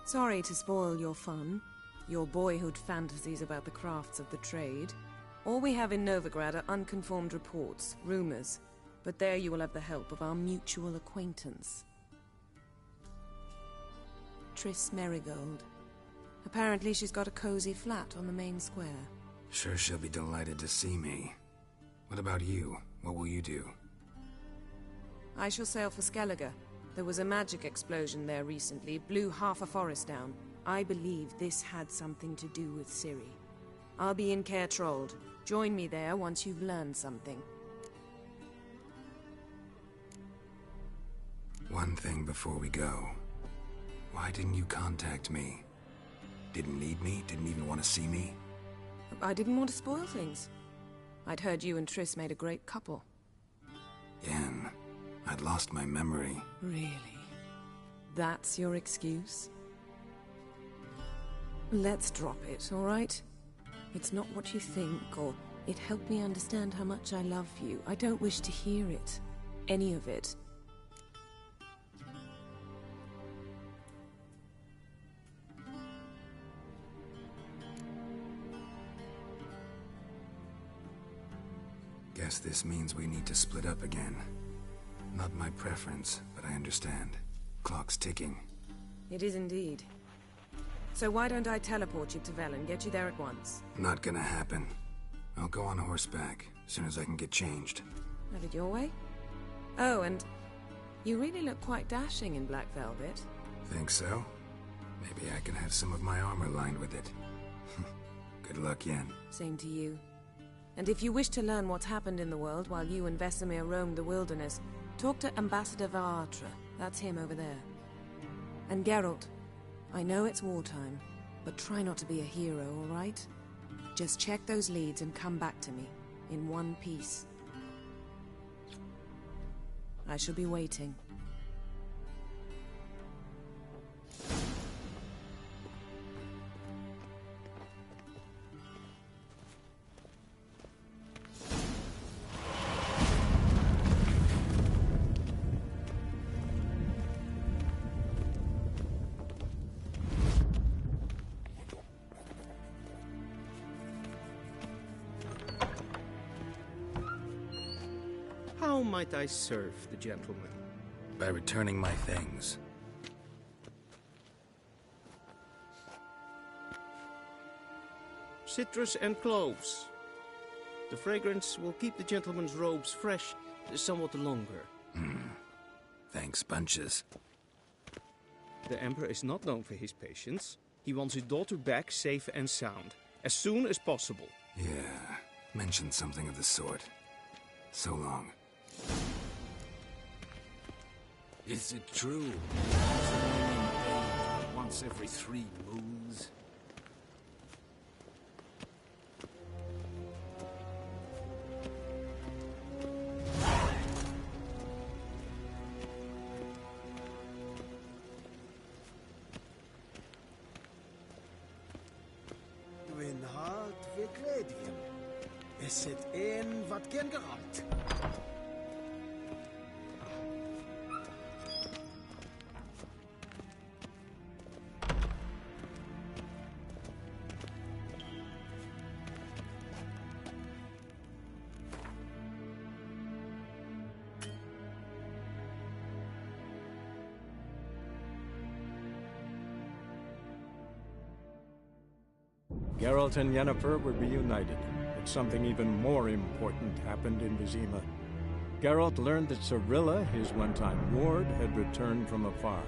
Sorry to spoil your fun. Your boyhood fantasies about the crafts of the trade. All we have in Novigrad are unconformed reports, rumors. But there you will have the help of our mutual acquaintance. Triss Merigold. Apparently she's got a cozy flat on the main square. Sure she'll be delighted to see me. What about you? What will you do? I shall sail for Skellige. There was a magic explosion there recently, blew half a forest down. I believe this had something to do with Ciri. I'll be in Caer Trold. Join me there once you've learned something. One thing before we go. Why didn't you contact me? Didn't need me? Didn't even want to see me? I didn't want to spoil things. I'd heard you and Triss made a great couple. Yen, I'd lost my memory. Really? That's your excuse? Let's drop it, all right? It's not what you think, or it helped me understand how much I love you. I don't wish to hear it. Any of it. Guess this means we need to split up again. Not my preference, but I understand. Clock's ticking. It is indeed. So why don't I teleport you to Velen, get you there at once? Not gonna happen. I'll go on horseback, as soon as I can get changed. Have it your way? Oh, and You really look quite dashing in black velvet. Think so? Maybe I can have some of my armor lined with it. Good luck, Yen. Same to you. And if you wish to learn what's happened in the world while you and Vesemir roamed the wilderness, talk to Ambassador Varatra. That's him over there. And Geralt, I know it's wartime, but try not to be a hero, all right? Just check those leads and come back to me, in one piece. I shall be waiting. How might I serve the gentleman? By returning my things. Citrus and cloves. The fragrance will keep the gentleman's robes fresh somewhat longer. Thanks, bunches. The Emperor is not known for his patience. He wants his daughter back safe and sound, as soon as possible. Yeah, mentioned something of the sort. So long. Is it true? Once every 3 moons? Dwi'n hard fi gledium. Is het een wat gen geraakt? Geralt and Yennefer were reunited, but something even more important happened in Vizima. Geralt learned that Cirilla, his one-time ward, had returned from afar,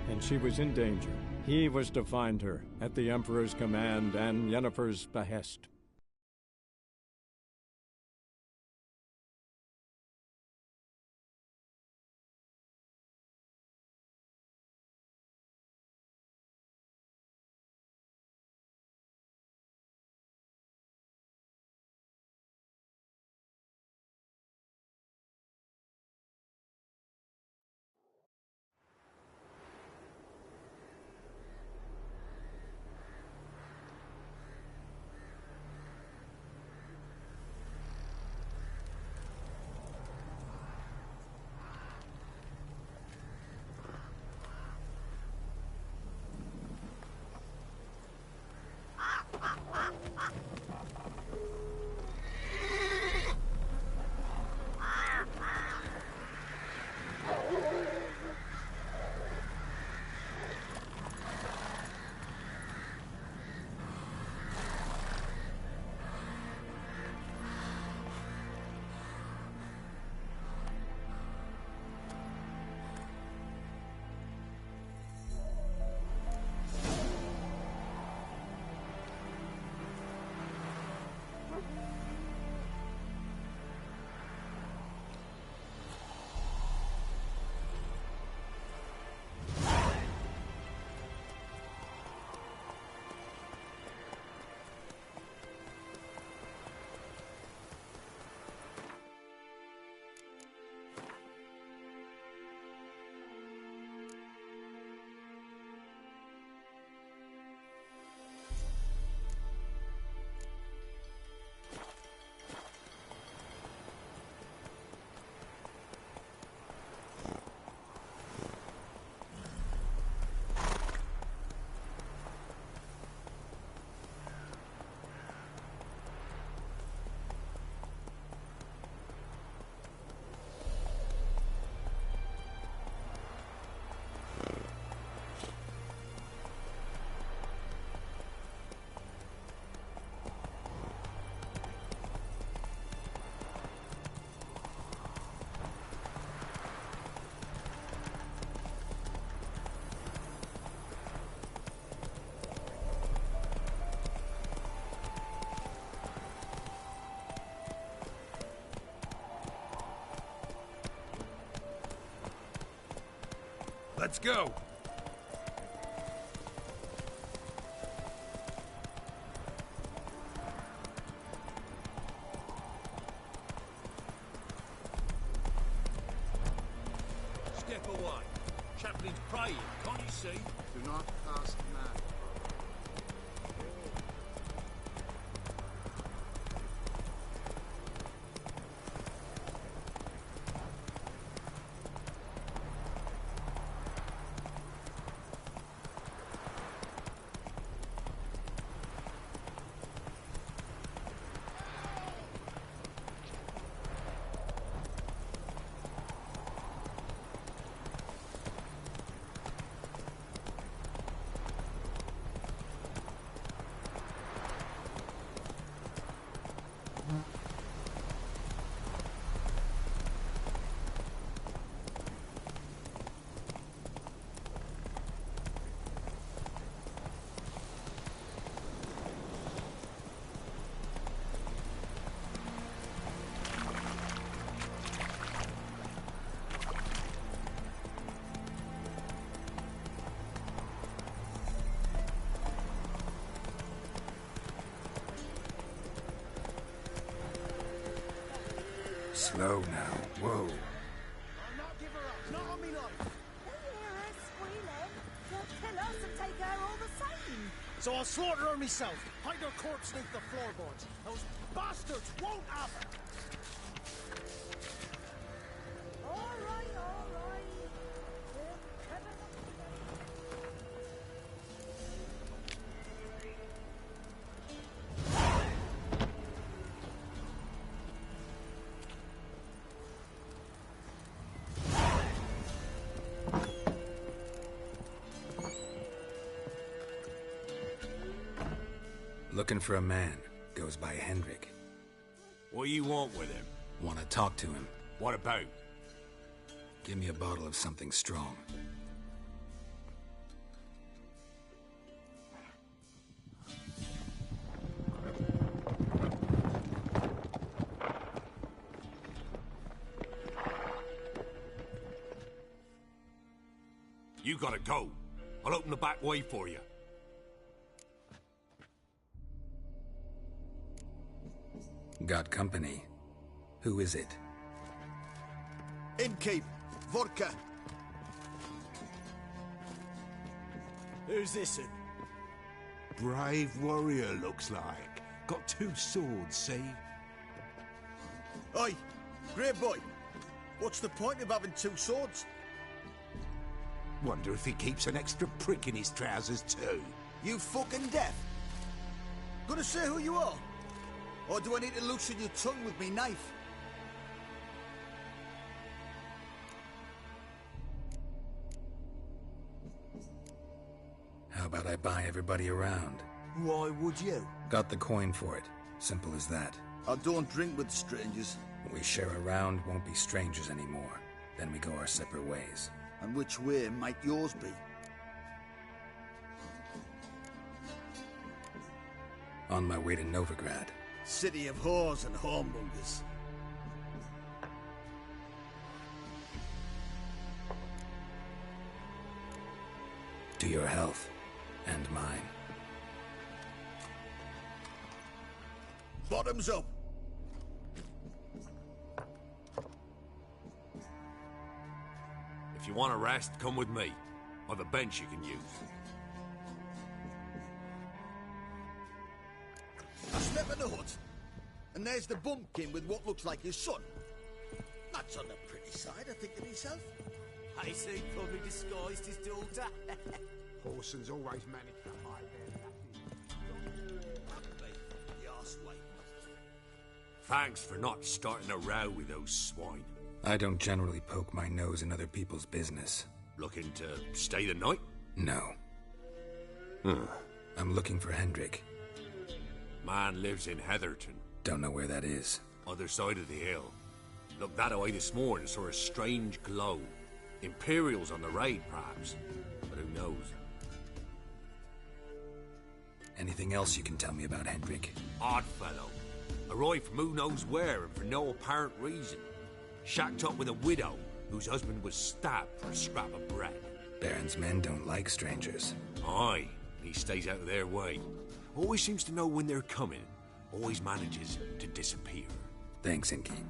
and she was in danger. He was to find her, at the Emperor's command and Yennefer's behest. Let's go! Step away. Chaplain's praying, can't you see? Do not pass mad. Slow now. Whoa. Not give her up. Not on me life. They hear her squealing. They'll kill us and take her all the same. So I'll slaughter her myself. Hide her corpse beneath the floorboards. Those bastards won't have her. All right, all right. Looking for a man. Goes by Hendrik. What do you want with him? Want to talk to him. What about? Give me a bottle of something strong. You gotta go. I'll open the back way for you. Got company. Who is it? Innkeep, vodka. Who's this in? Brave warrior, looks like. Got 2 swords, see? Oi, great boy. What's the point of having 2 swords? Wonder if he keeps an extra prick in his trousers too. You fucking deaf? Gonna say who you are? Or do I need to loosen your tongue with me knife? How about I buy everybody around? Why would you? Got the coin for it. Simple as that. I don't drink with strangers. We share a round, won't be strangers anymore. Then we go our separate ways. And which way might yours be? On my way to Novigrad. City of whores and whoremongers. To your health. And mine. Bottoms up! If you want a rest, come with me. I've a bench you can use. I step in the hut, and there's the bumpkin with what looks like his son. That's on the pretty side, I think to myself. I see, probably disguised his daughter. Horsons always manage to hide Thanks for not starting a row with those swine. I don't generally poke my nose in other people's business. Looking to stay the night? No. I'm looking for Hendrik. Man lives in Heatherton. Don't know where that is. Other side of the hill. Looked that way this morning, saw a strange glow. Imperials on the raid, perhaps. But who knows? Anything else you can tell me about Hendrik? Odd fellow. Arrived from who knows where and for no apparent reason. Shacked up with a widow whose husband was stabbed for a scrap of bread. Baron's men don't like strangers. Aye, he stays out of their way. Always seems to know when they're coming. Always manages to disappear. Thanks, Innkeep.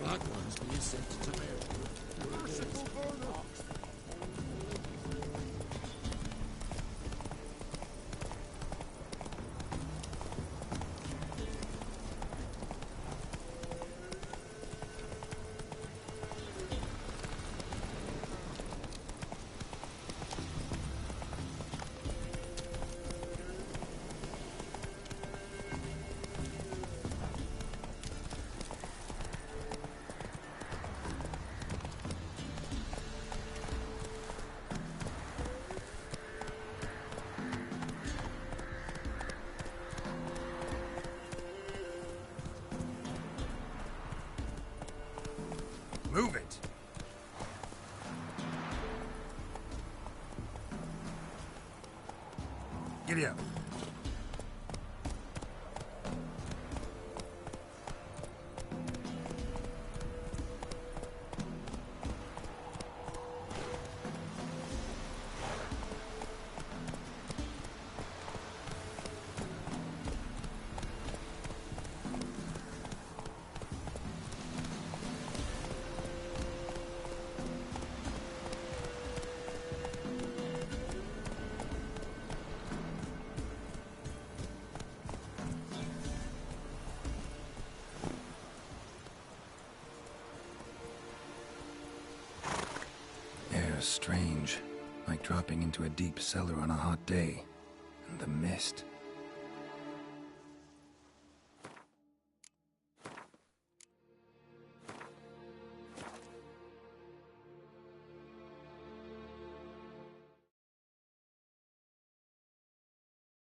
Black ones being sent to Tyre. Merciful burner! Move it! Giddy up. Air's strange, like dropping into a deep cellar on a hot day. And the mist.